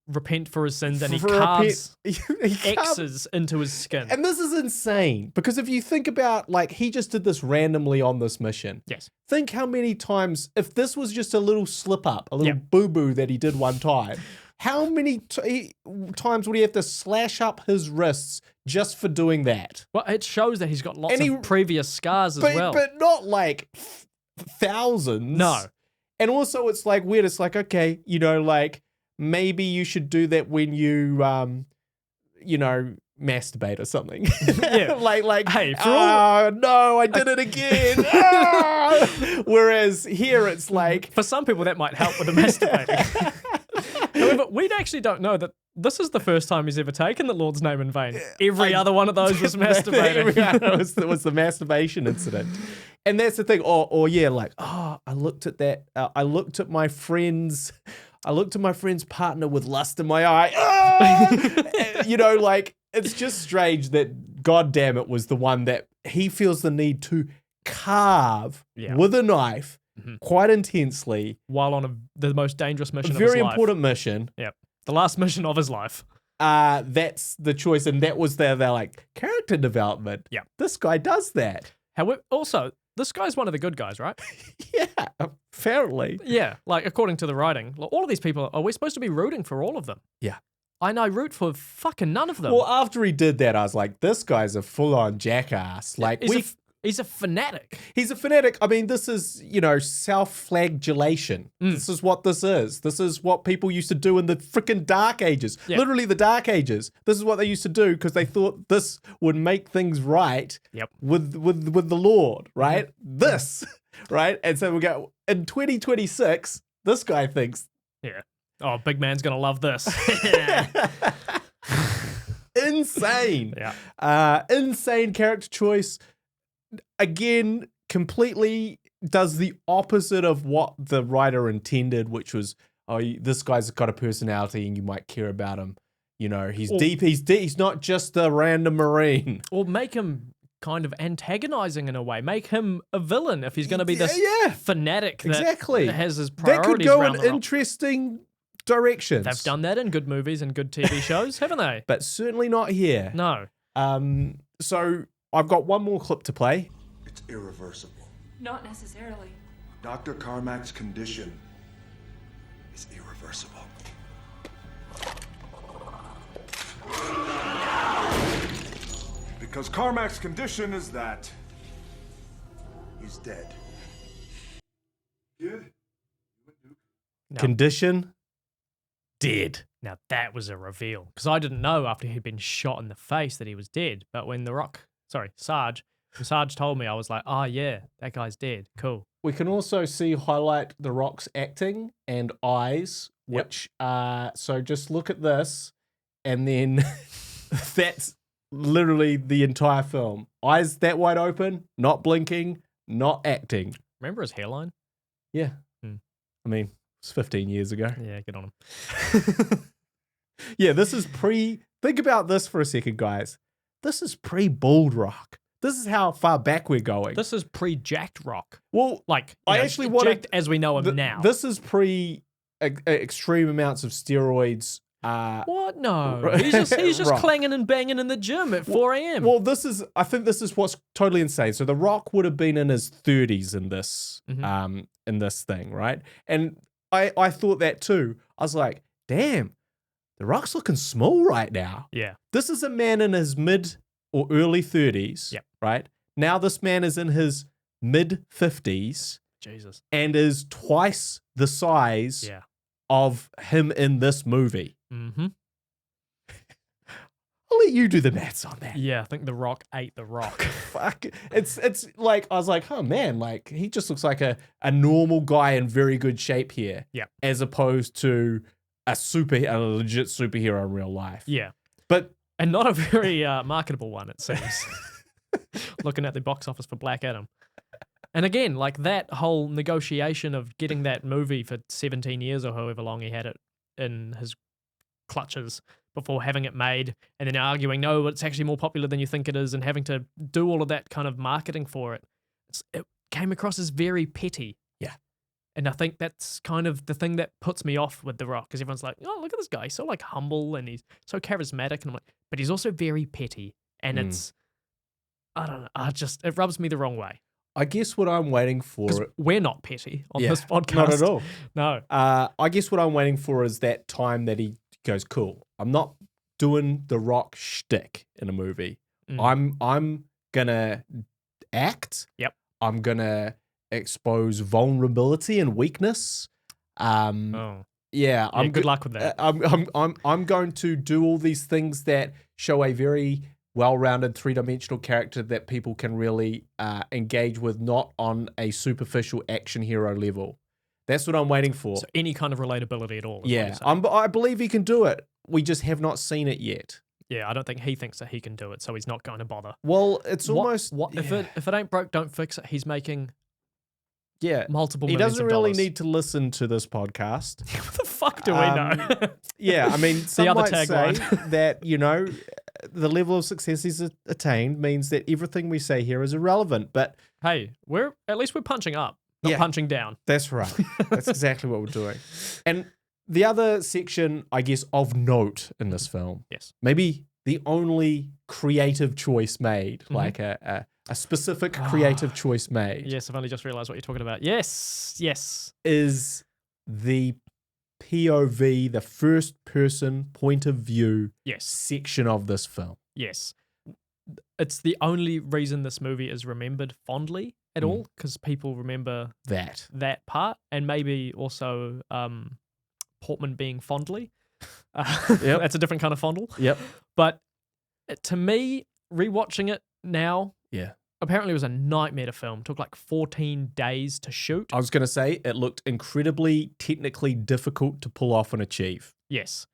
repent for his sins, and he carves X's into his skin. And this is insane, because if you think about, like, he just did this randomly on this mission. Yes. Think how many times, if this was just a little slip up, a little boo-boo that he did one time, how many times would he have to slash up his wrists just for doing that? Well, it shows that he's got lots of previous scars as well. But not like thousands. No. And also it's like weird. It's like, okay, like maybe you should do that when you, masturbate or something. Yeah. like, hey, no, I did it again. Whereas here it's like, for some people that might help with the masturbating. However, we actually don't know that this is the first time he's ever taken the Lord's name in vain. Every other one of those was masturbating. It was the masturbation incident. And that's the thing. Or yeah, like, I looked at that. I looked at my friend's partner with lust in my eye. Like, it's just strange that, God damn it, was the one that he feels the need to carve with a knife quite intensely. While on the most dangerous mission of his life. Very important mission. Yep. The last mission of his life. That's the choice. And that was they're like, character development. Yeah. This guy does that. However, also, this guy's one of the good guys, right? Yeah, apparently. Yeah, like, according to the writing, all of these people, are we supposed to be rooting for all of them? Yeah. And I root for fucking none of them. Well, after he did that, I was like, this guy's a full-on jackass. Like, he's a fanatic. He's a fanatic. I mean, this is, self-flagellation. This is what this is. This is what people used to do in the freaking Dark Ages. Yeah. Literally the Dark Ages. This is what they used to do because they thought this would make things right with the Lord, right? This, right? And so we go, in 2026, this guy thinks... Yeah. Oh, big man's going to love this. Insane. Yeah. Insane character choice. Again, completely does the opposite of what the writer intended, which was, this guy's got a personality and you might care about him. He's deep. He's not just a random Marine. Or make him kind of antagonizing in a way. Make him a villain if he's going to be this fanatic that has his priorities. That could go around in the rock. Interesting directions. They've done that in good movies and good TV shows, haven't they? But certainly not here. No. So I've got one more clip to play. It's irreversible. Not necessarily. Dr. Carmack's condition is irreversible. Because Carmack's condition is that he's dead. Kid? No. Condition? Dead. Now that was a reveal, because I didn't know after he'd been shot in the face that he was dead. But when Sarge told me, I was like, oh yeah, that guy's dead. Cool. We can also highlight The Rock's acting and eyes, which so just look at this, and then that's literally the entire film. Eyes that wide open, not blinking, not acting. Remember his hairline? Yeah. I mean, it's 15 years ago. Yeah, get on him. Yeah, this is think about this for a second, guys. This is pre-Bald Rock. This is how far back we're going. This is pre-jacked Rock. Well, like, I actually wanted... jacked as we know him now. This is extreme amounts of steroids. What? No. He's just clanging and banging in the gym at 4 a.m. Well, I think this is what's totally insane. So The Rock would have been in his 30s in this, in this thing, right? And I thought that too. I was like, damn, The Rock's looking small right now. Yeah. This is a man in his mid or early 30s, right? Now this man is in his mid 50s. Jesus. And is twice the size of him in this movie. Mm-hmm. I'll let you do the maths on that. Yeah, I think The Rock ate The Rock. Fuck. It's like, I was like, oh man, like he just looks like a normal guy in very good shape here. Yeah. As opposed to a legit superhero in real life. Yeah. But And not a very marketable one, it seems. Looking at the box office for Black Adam. And again, like that whole negotiation of getting that movie for 17 years or however long he had it in his clutches before having it made, and then arguing, no, it's actually more popular than you think it is, and having to do all of that kind of marketing for it. It came across as very petty. Yeah. And I think that's kind of the thing that puts me off with The Rock, because everyone's like, oh, look at this guy. He's so like humble and he's so charismatic. And I'm like, but he's also very petty. And it's, I don't know, it rubs me the wrong way. I guess what I'm waiting for... 'Cause we're not petty on Yeah, this podcast. not at all. No. I guess what I'm waiting for is that time that he goes, cool, I'm not doing the Rock shtick in a movie. I'm gonna act. Yep. I'm gonna expose vulnerability and weakness. Yeah. Good luck with that. I'm going to do all these things that show a very well-rounded three-dimensional character that people can really engage with, not on a superficial action hero level. That's what I'm waiting for. So any kind of relatability at all. is what Yeah, you're saying. I believe he can do it. We just have not seen it yet. Yeah, I don't think he thinks that he can do it, so he's not going to bother. Well, it's almost... If it ain't broke, don't fix it. He's making multiple he millions doesn't of really dollars. need to listen to this podcast. What the fuck do we know? Yeah, I mean, some other might say tagline. that, the level of success he's attained means that everything we say here is irrelevant, but... Hey, at least we're punching up, not punching down. That's right. That's exactly what we're doing. And the other section, I guess, of note in this film, Yes. maybe the only creative choice made, like a specific creative choice made, Yes, I've only just realized what you're talking about. Yes. is the POV, the first person point of view Yes. section of this film. Yes. It's the only reason this movie is remembered fondly at all, because people remember that part, and maybe also Portman being fondly. Yep. That's a different kind of fondle. Yep. But to me, rewatching it now, Yeah. apparently it was a nightmare to film. It took like 14 days to shoot. I was going to say it looked incredibly technically difficult to pull off and achieve. Yes.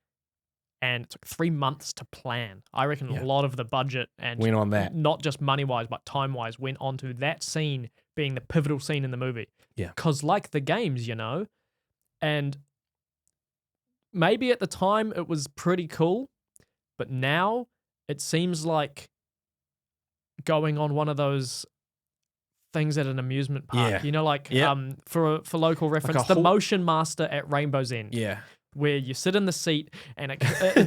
And it took 3 months to plan. I reckon Yeah. a lot of the budget and Went on that. not just money-wise, but time-wise, went onto that scene being the pivotal scene in the movie. Yeah. Because like the games, and maybe at the time it was pretty cool, but now it seems like going on one of those things at an amusement park. Yeah. For local reference, the Motion Master at Rainbow's End. Yeah. Where you sit in the seat and it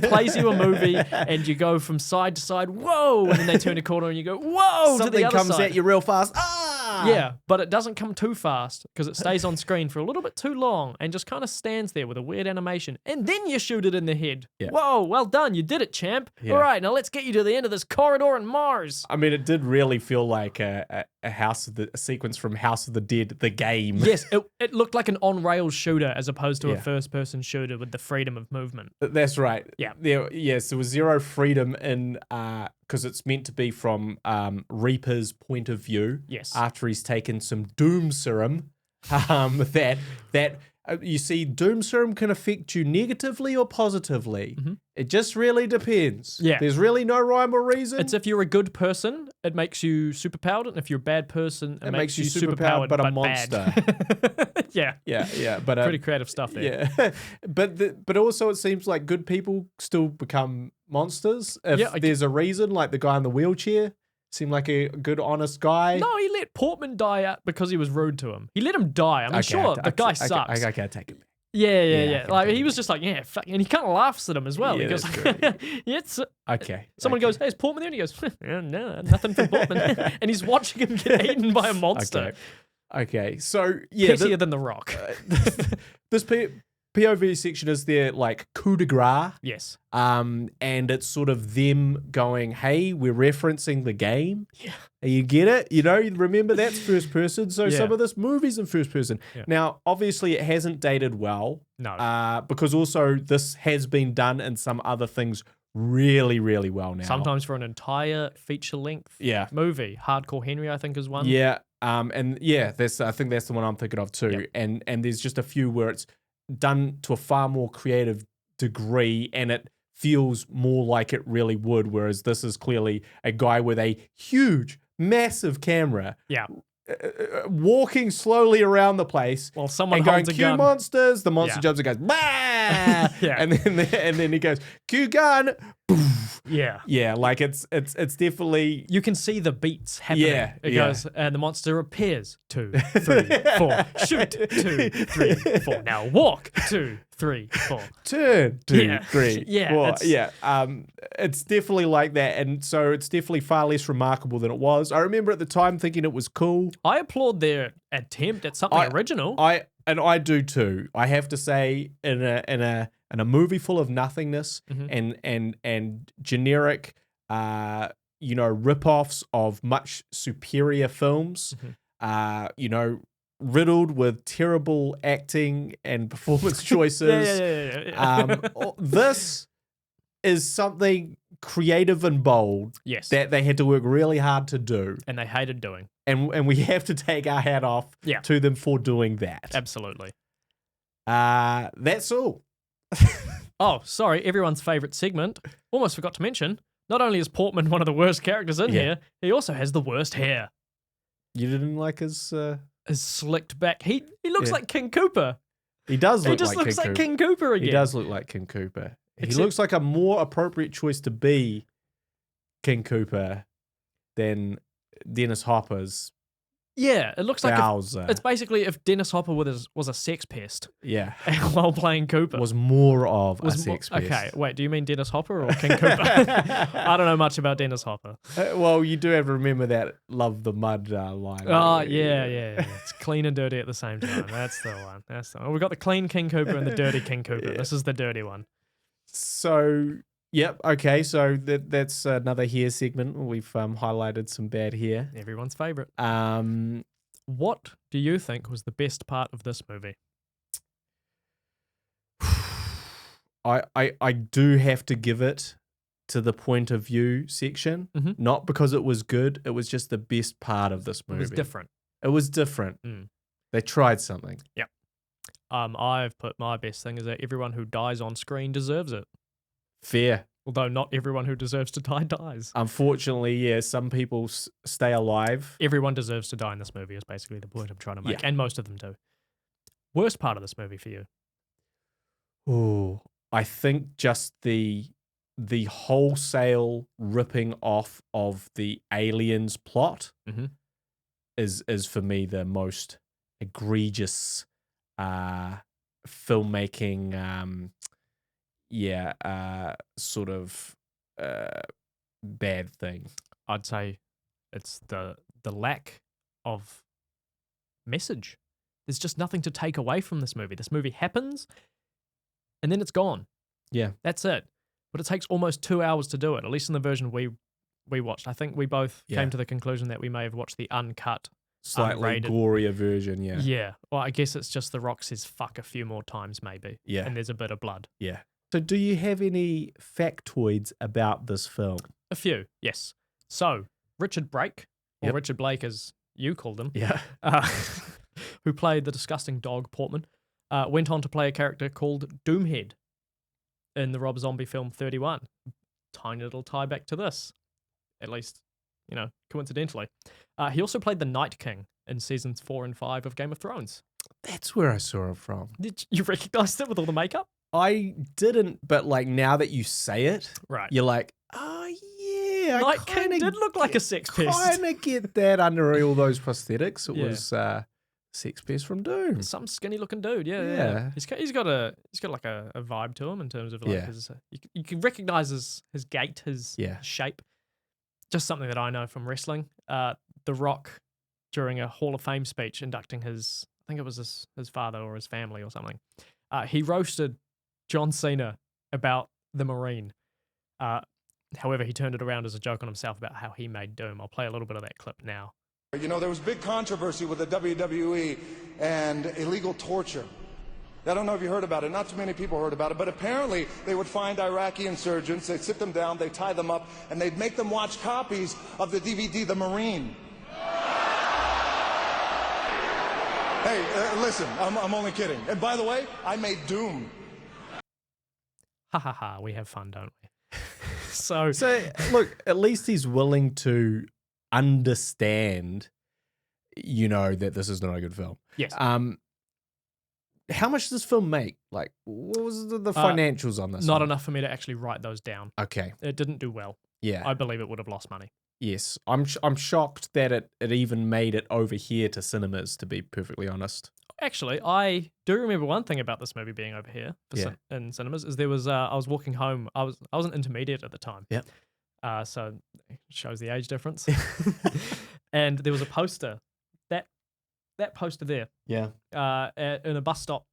plays you a movie and you go from side to side, whoa, and then they turn a corner and you go, whoa, to the Something other comes side. at you real fast. Ah! Yeah, but it doesn't come too fast because it stays on screen for a little bit too long and just kind of stands there with a weird animation. And then you shoot it in the head. Yeah. Whoa, well done. You did it, champ. Yeah. All right, now let's get you to the end of this corridor on Mars. I mean, it did really feel like a sequence from House of the Dead, the game. Yes, it looked like an on-rails shooter as opposed to Yeah. a first-person shooter with the freedom of movement. That's right. Yeah. There was zero freedom in because it's meant to be from Reaper's point of view. Yes. After he's taken some Doom serum, that you see, Doom serum can affect you negatively or positively. It just really depends. Yeah. There's really no rhyme or reason. It's if you're a good person, it makes you superpowered, and if you're a bad person, it makes you superpowered, but a monster. bad. Yeah. Yeah. But Pretty creative stuff there. yeah. but also it seems like good people still become monsters if there's a reason. Like the guy in the wheelchair seemed like a good, honest guy. No, he let Portman die out because he was rude to him. He let him die. I mean, sure, the guy sucks. I can't take it. Yeah. Like he was just like, yeah, fuck, and he kind of laughs at him as well. Yeah, He goes, that's yeah, it's. Okay. Someone goes, hey, is Portman there? And he goes, no, nothing for Portman. And he's watching him get eaten by a monster. Okay. So yeah, Pettier than The Rock. this POV section is their like coup de grace. Yes. And it's sort of them going, hey, we're referencing the game. Yeah. You get it? You remember that's first person. So Yeah. some of this movie's in first person. Yeah. Now, obviously, it hasn't dated well. No. Because also this has been done in some other things really, really well now. Sometimes for an entire feature-length movie. Hardcore Henry, I think, is one. Yeah. And yeah, I think that's the one I'm thinking of too. Yep. And there's just a few where it's done to a far more creative degree, and it feels more like it really would, whereas this is clearly a guy with a huge, massive camera Yeah. walking slowly around the place Well, someone and going, holds a cue gun. monsters, the monster Yeah. jumps and goes, bah! Yeah. and then he goes, cue gun, poof. Yeah. Yeah, like it's definitely You can see the beats happening. Yeah, It yeah. goes, and the monster appears. 2, 3, 4. Shoot. 2, 3, 4. Now walk. 2, 3, 4. turn, 2, Yeah. 3, Yeah, 4. it's- Yeah, it's definitely like that, and so it's definitely far less remarkable than it was. I remember at the time thinking it was cool. I applaud their attempt at something original. I do too. I have to say, in a movie full of nothingness and generic, rip-offs of much superior films, riddled with terrible acting and performance choices. Yeah. This is something creative and bold Yes. that they had to work really hard to do, And they hated doing. and we have to take our hat off Yeah. to them for doing that. Absolutely. That's all. Oh, sorry. Everyone's favorite segment. Almost forgot to mention, not only is Portman one of the worst characters in Yeah. here, he also has the worst hair. You didn't like his? His slicked back. He looks Yeah. like King Cooper. He does He look just like looks King like Cooper. King Cooper again. He does look like King Cooper. He Except- looks like a more appropriate choice to be King Cooper than Dennis Hopper's Yeah, it looks like Bowser. it's basically if Dennis Hopper was a sex pest Yeah, while playing Cooper. was more of a mo- sex pest. Okay, wait, do you mean Dennis Hopper or King Cooper? I don't know much about Dennis Hopper. Well, you do have to remember that "Love the Mud" line. Oh, yeah. It's clean and dirty at the same time. That's the one. We've got the clean King Cooper and the dirty King Cooper. Yeah. This is the dirty one. So, yep. Okay, so that's another hair segment. We've highlighted some bad hair. Everyone's favorite. Um, What do you think was the best part of this movie? I do have to give it to the point of view section, Mhm. not because it was good. It was just the best part of this It movie. was different. It was different. Mm. They tried something. I've put my best thing is that everyone who dies on screen deserves it. Fair. Although not everyone who deserves to die dies. Unfortunately, yeah, some people stay alive. Everyone deserves to die in this movie is basically the point I'm trying to make. Yeah. And most of them do. Worst part of this movie for you? Oh, I think just the wholesale ripping off of the aliens plot Mhm. is for me the most egregious filmmaking sort of bad thing. I'd say it's the lack of message. There's just nothing to take away from this movie. This movie happens and then it's gone. Yeah. That's it. But it takes almost 2 hours to do it, at least in the version we watched. I think we both Yeah. came to the conclusion that we may have watched the uncut. Slightly Unrated. gorier version, yeah. Yeah. Well, I guess it's just The Rock says fuck a few more times, maybe. Yeah. And there's a bit of blood. Yeah. So do you have any factoids about this film? A few, yes. So, Richard Brake, or Yep. Richard Blake as you called him, Yeah. who played the disgusting dog Portman, went on to play a character called Doomhead in the Rob Zombie film 31. Tiny little tie back to this, at least, coincidentally. He also played the Night King in seasons 4 and 5 of Game of Thrones. That's where I saw it from. Did you recognize it with all the makeup? I didn't, but like now that you say it, Right. you're like, oh yeah, Night I King kinda did look like a sex pest. Kind of get that under all those prosthetics. It Yeah. was sex pest from Doom. Some skinny looking dude, yeah. Yeah. He's got like a vibe to him in terms of like Yeah. his. You can recognize his gait, his Yeah. shape. Just something that I know from wrestling. The Rock, during a Hall of Fame speech inducting I think it was his father or his family or something. He roasted John Cena about the Marine. However, he turned it around as a joke on himself about how he made Doom. I'll play a little bit of that clip now. You know, there was big controversy with the WWE and illegal torture. I don't know if you heard about it. Not too many people heard about it, but apparently they would find Iraqi insurgents, they'd sit them down, they'd tie them up, and they'd make them watch copies of the DVD, The Marine. Hey, listen, I'm only kidding. And by the way, I made Doom. Ha ha ha, we have fun, don't we? So look, at least he's willing to understand, that this is not a good film. yes. How much does this film make? Like, what was the financials on this? Not one? enough for me to actually write those down. Okay. It didn't do well. Yeah. I believe it would have lost money. Yes. I'm shocked that it even made it over here to cinemas, to be perfectly honest. Actually, I do remember one thing about this movie being over here in cinemas is there was I was walking home. I was an intermediate at the time. Yeah. So it shows the age difference. And there was a poster. That poster there. Yeah. In a bus stop,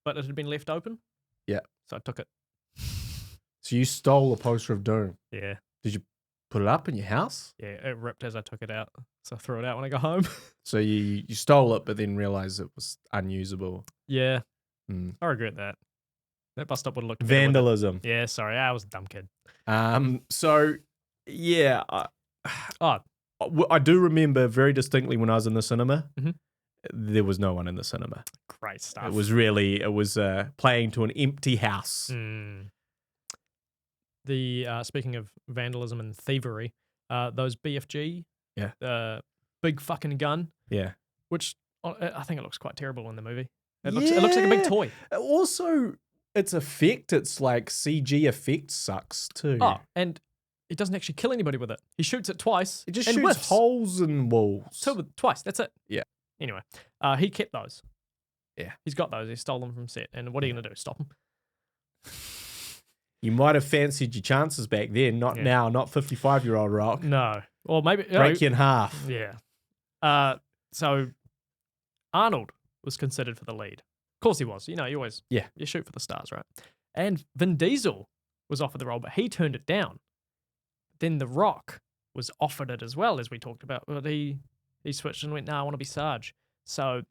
but it had been left open. Yeah. So I took it. So you stole a poster of Doom. Yeah. Did you put it up in your house? Yeah, it ripped as I took it out. So I threw it out when I got home. So you stole it, but then realized it was unusable. Yeah. Mm. I regret that. That bus stop would have looked better with it. Vandalism. Yeah, sorry. I was a dumb kid. So yeah, I do remember very distinctly when I was in the cinema. Mhm. There was no one in the cinema. Great stuff. It was playing to an empty house. Mm. The speaking of vandalism and thievery, those BFG, big fucking gun, Yeah. which I think it looks quite terrible in the movie. It looks like a big toy. Also, its effect, its like CG effect sucks too. Oh, and it doesn't actually kill anybody with it. He shoots it twice. It just and shoots whiffs. holes in walls. Twice. That's it. Yeah. Anyway, he kept those. Yeah. He's got those. He stole them from set. And what are you going to do? Stop him? You might have fancied your chances back then, not now, not 55-year-old Rock. No. Or maybe Break you in half. Yeah. So Arnold was considered for the lead. Of course he was. You always you shoot for the stars, right? And Vin Diesel was offered the role, but he turned it down. Then The Rock was offered it as well, as we talked about, but he switched and went, "No, I want to be Sarge." So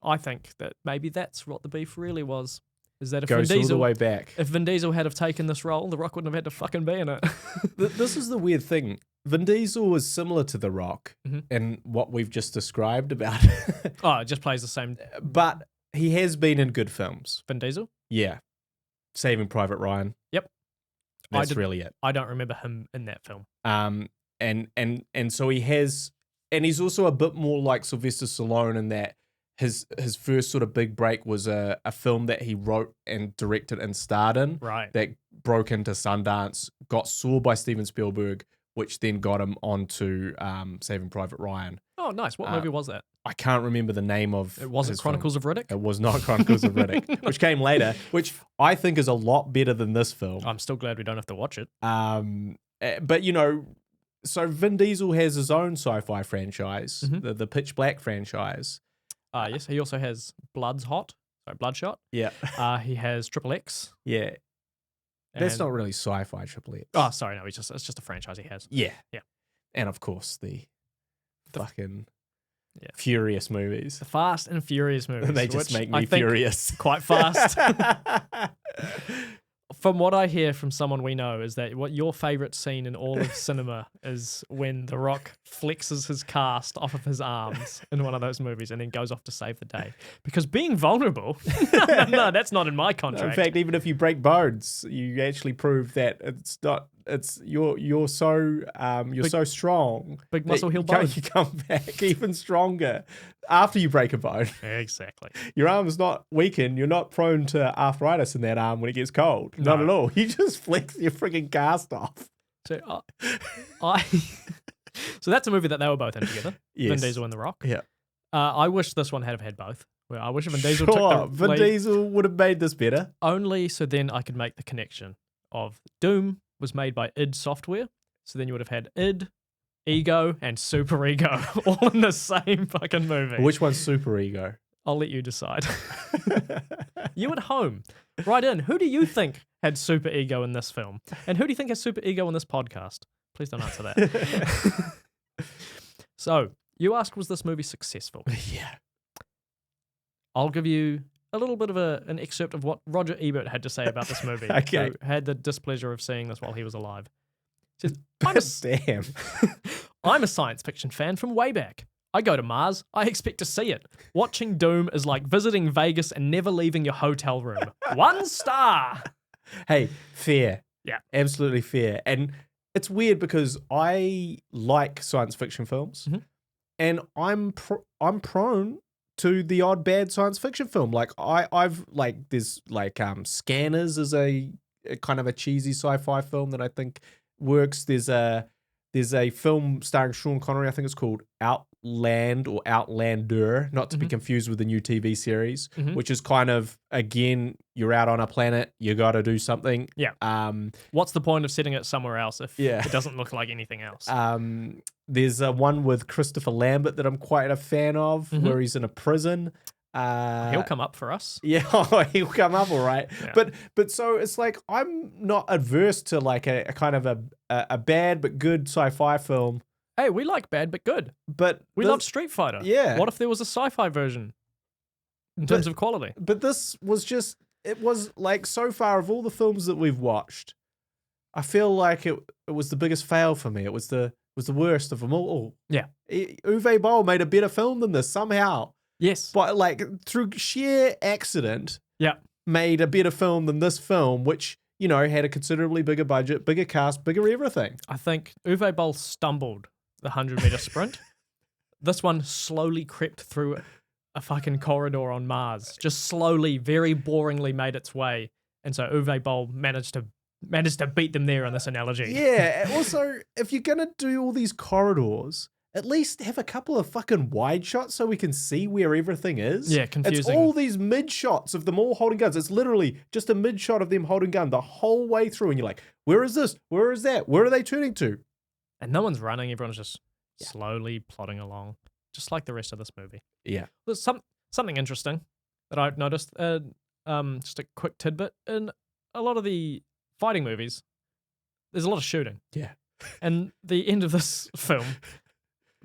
I think that maybe that's what the beef really was. Is that if Goes Vin Diesel, all the way back. if Vin Diesel had have taken this role, The Rock wouldn't have had to fucking be in it. This is the weird thing. Vin Diesel was similar to The Rock in what we've just described about it. Oh, it just plays the same. But he has been in good films. Vin Diesel? Yeah. Saving Private Ryan. Yep. That's really it. I don't remember him in that film. And so he has, and he's also a bit more like Sylvester Stallone in that his first sort of big break was a film that he wrote and directed and starred in. Right. That broke into Sundance, got saw by Steven Spielberg, which then got him onto Saving Private Ryan. Oh, nice. What movie was that? I can't remember the name of It wasn't his Chronicles film. of Riddick? It was not Chronicles of Riddick, which came later, which I think is a lot better than this film. I'm still glad we don't have to watch it. But so Vin Diesel has his own sci-fi franchise, the Pitch Black franchise. Yes, he also has Bloodshot. Yeah. He has Triple X. Yeah. That's and- not really sci-fi Triple X. Oh, sorry, no, it's just a franchise he has. Yeah. Yeah. And of course the fucking Yeah. Furious movies. The Fast and Furious movies. They just which make I me think furious. quite fast. From what I hear from someone we know is that what your favorite scene in all of cinema is when The Rock flexes his cast off of his arms in one of those movies and then goes off to save the day. Because being vulnerable, no, that's not in my contract. In fact, even if you break bones, you actually prove that it's not. It's you're so so strong. Big that muscle heel bone. You come back even stronger after you break a bone. Exactly. Your arm's not weakened. You're not prone to arthritis in that arm when it gets cold. Not No. at all. You just flex your frigging cast off. So so that's a movie that they were both in together. Vin Yes. Diesel and The Rock. Yeah. I wish this one had both. Well, I wish Vin Diesel Sure, took the Vin lead Diesel would have made this better. only so then I could make the connection of Doom was made by id Software. So then you would have had id, Ego, and Super Ego all in the same fucking movie. Which one's Super Ego? I'll let you decide. You at home, write in. Who do you think had Super Ego in this film? And who do you think has Super Ego in this podcast? Please don't answer that. So, you asked, was this movie successful? Yeah. I'll give you a little bit of an excerpt of what Roger Ebert had to say about this movie. Okay. Who had the displeasure of seeing this while he was alive. He says, Damn. I'm a science fiction fan from way back. I go to Mars. I expect to see it. Watching Doom is like visiting Vegas and never leaving your hotel room. 1 star. Hey, fair. Yeah. Absolutely fair. And it's weird because I like science fiction films, and I'm prone to the odd bad science fiction film. Like I've like there's like Scanners is a kind of a cheesy sci-fi film that I think works. There's a film starring Sean Connery, I think it's called Outland or Outlander, not to be confused with the new TV series, which is kind of, again, you're out on a planet, you got to do something. Yeah. What's the point of setting it somewhere else if it doesn't look like anything else? There's one with Christopher Lambert that I'm quite a fan of, where he's in a prison. He'll come up for us. Yeah, he'll come up all right. Yeah. But so it's like I'm not adverse to like a kind of a bad but good sci-fi film. Hey, we like bad but good. But we love Street Fighter. Yeah. What if there was a sci-fi version in terms of quality? But this was just, it was like, so far of all the films that we've watched, I feel like it was the biggest fail for me. It was the worst of them all. Yeah. Uwe Boll made a better film than this somehow. Yes. But like through sheer accident, made a better film than this film, which, you know, had a considerably bigger budget, bigger cast, bigger everything. I think Uwe Boll stumbled the 100-meter sprint. This one slowly crept through a fucking corridor on Mars. Just slowly, very boringly made its way. And so Uwe Boll managed to beat them there on this analogy. Yeah. Also, if you're going to do all these corridors, at least have a couple of fucking wide shots so we can see where everything is. Yeah, confusing. It's all these mid shots of them all holding guns. It's literally just a mid shot of them holding gun the whole way through. And you're like, where is this? Where is that? Where are they turning to? And no one's running. Everyone's just slowly plodding along, just like the rest of this movie. Yeah. There's something interesting that I've noticed. Just a quick tidbit. In a lot of the fighting movies, there's a lot of shooting. Yeah. And the end of this film,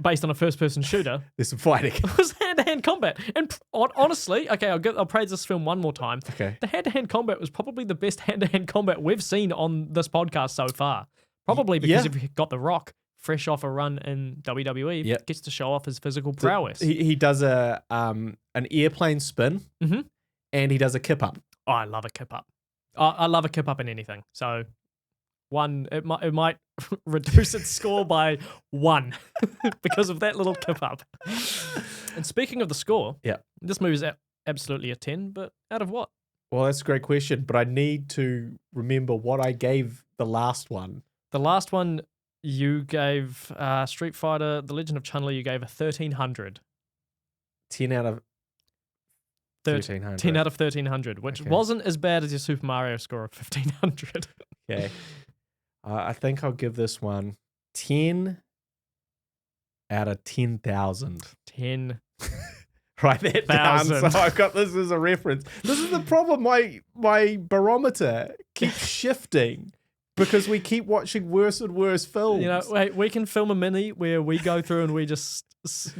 based on a first-person shooter, there's some fighting. It was hand-to-hand combat. And honestly, okay, I'll praise this film one more time. Okay. The hand-to-hand combat was probably the best hand-to-hand combat we've seen on this podcast so far. Probably because if you got The Rock fresh off a run in WWE, gets to show off his physical prowess. He does an airplane spin, and he does a kip up. Oh, I love a kip up. I love a kip up in anything. So it might reduce its score by 1 because of that little kip up. And speaking of the score, this movie's absolutely a 10, but out of what? Well, that's a great question, but I need to remember what I gave the last one. The last one you gave Street Fighter: The Legend of Chun-Li. You gave a 1300. 10 out of 1300. 10 out of 1300, which wasn't as bad as your Super Mario score of 1500. Okay. I think I'll give this one 10 out of 10,000. 10. Write that down so I've got this as a reference. This is the problem. My barometer keeps shifting because we keep watching worse and worse films. You know, wait, we can film a mini where we go through and we just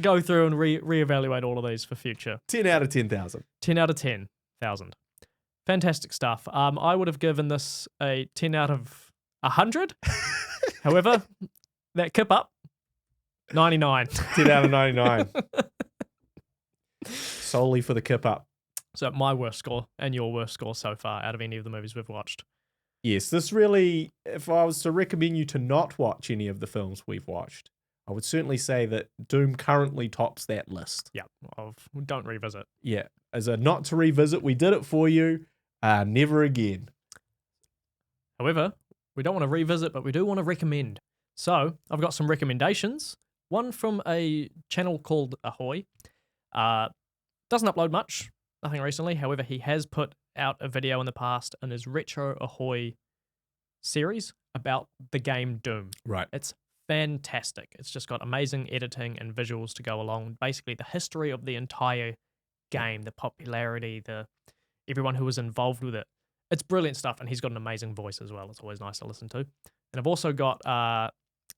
go through and reevaluate all of these for future. 10 out of 10,000. 10 out of 10,000. Fantastic stuff. I would have given this a 10 out of 100. However, that kip up, 99. 10 out of 99. Solely for the kip up. So my worst score and your worst score so far out of any of the movies we've watched. Yes, this really, if I was to recommend you to not watch any of the films we've watched, I would certainly say that Doom currently tops that list. Yeah, don't revisit. Yeah, as a not to revisit, we did it for you. Never again. However, we don't want to revisit, but we do want to recommend. So I've got some recommendations. One from a channel called Ahoy. Doesn't upload much, nothing recently. However, he has put out a video in the past in his Retro Ahoy series about the game Doom. Right. It's fantastic. It's just got amazing editing and visuals to go along. Basically, the history of the entire game, the popularity, everyone who was involved with it. It's brilliant stuff, and he's got an amazing voice as well. It's always nice to listen to. And I've also got,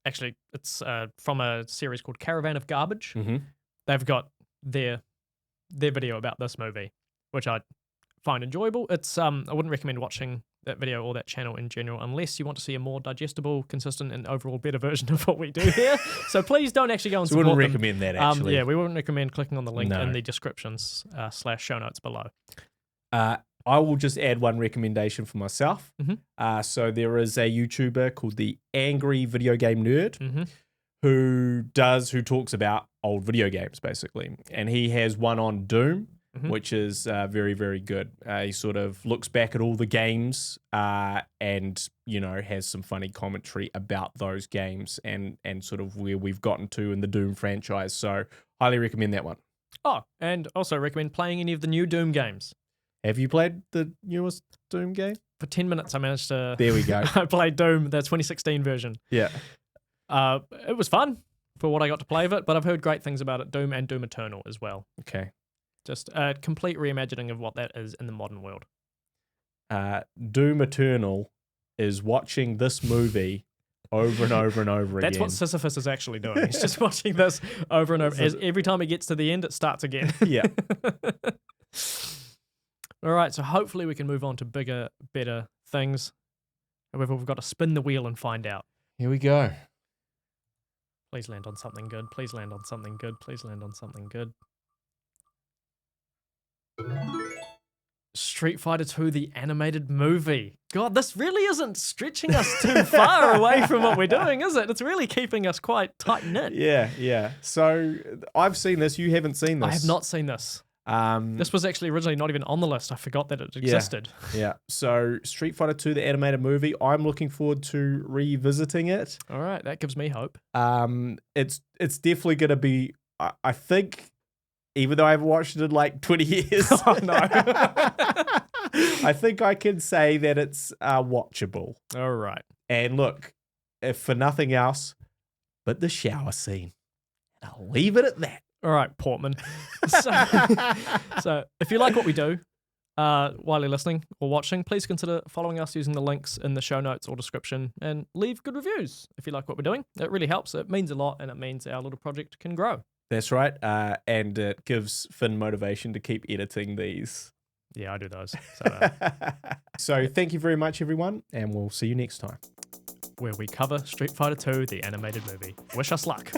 actually, it's from a series called Caravan of Garbage. Mm-hmm. They've got their video about this movie, which I find enjoyable. It's I wouldn't recommend watching that video or that channel in general unless you want to see a more digestible, consistent, and overall better version of what we do here. So please don't actually go and support them. We wouldn't recommend that, actually. Yeah, we wouldn't recommend clicking on the link in the descriptions / show notes below. I will just add one recommendation for myself. So there is a YouTuber called the Angry Video Game Nerd who talks about old video games, basically. And he has one on Doom, which is very, very good. He sort of looks back at all the games and, you know, has some funny commentary about those games and sort of where we've gotten to in the Doom franchise. So highly recommend that one. Oh, and also recommend playing any of the new Doom games. Have you played the newest Doom game? For 10 minutes, I managed to... There we go. I played Doom, the 2016 version. Yeah. It was fun for what I got to play of it, but I've heard great things about it, Doom and Doom Eternal as well. Okay. Just a complete reimagining of what that is in the modern world. Doom Eternal is watching this movie over and over and over again. That's what Sisyphus is actually doing. He's just watching this over and over. As every time he gets to the end, it starts again. Yeah. All right, so hopefully we can move on to bigger, better things. However, we've got to spin the wheel and find out. Here we go. Please land on something good. Please land on something good. Please land on something good. Street Fighter 2, the animated movie. God, this really isn't stretching us too far away from what we're doing, is it? It's really keeping us quite tight-knit. Yeah. So I've seen this. You haven't seen this. I have not seen this. This was actually originally not even on the list. I forgot that it existed. Yeah. So Street Fighter 2, the animated movie, I'm looking forward to revisiting it. All right, that gives me hope. It's definitely going to be, I think, even though I haven't watched it in like 20 years. Oh, no. I think I can say that it's watchable. All right. And look, if for nothing else, but the shower scene. And I'll leave it at that. All right, Portman. So if you like what we do while you're listening or watching, please consider following us using the links in the show notes or description and leave good reviews if you like what we're doing. It really helps. It means a lot, and it means our little project can grow. That's right. And it gives Finn motivation to keep editing these. Yeah, I do those. So thank you very much, everyone, and we'll see you next time. Where we cover Street Fighter 2, the animated movie. Wish us luck.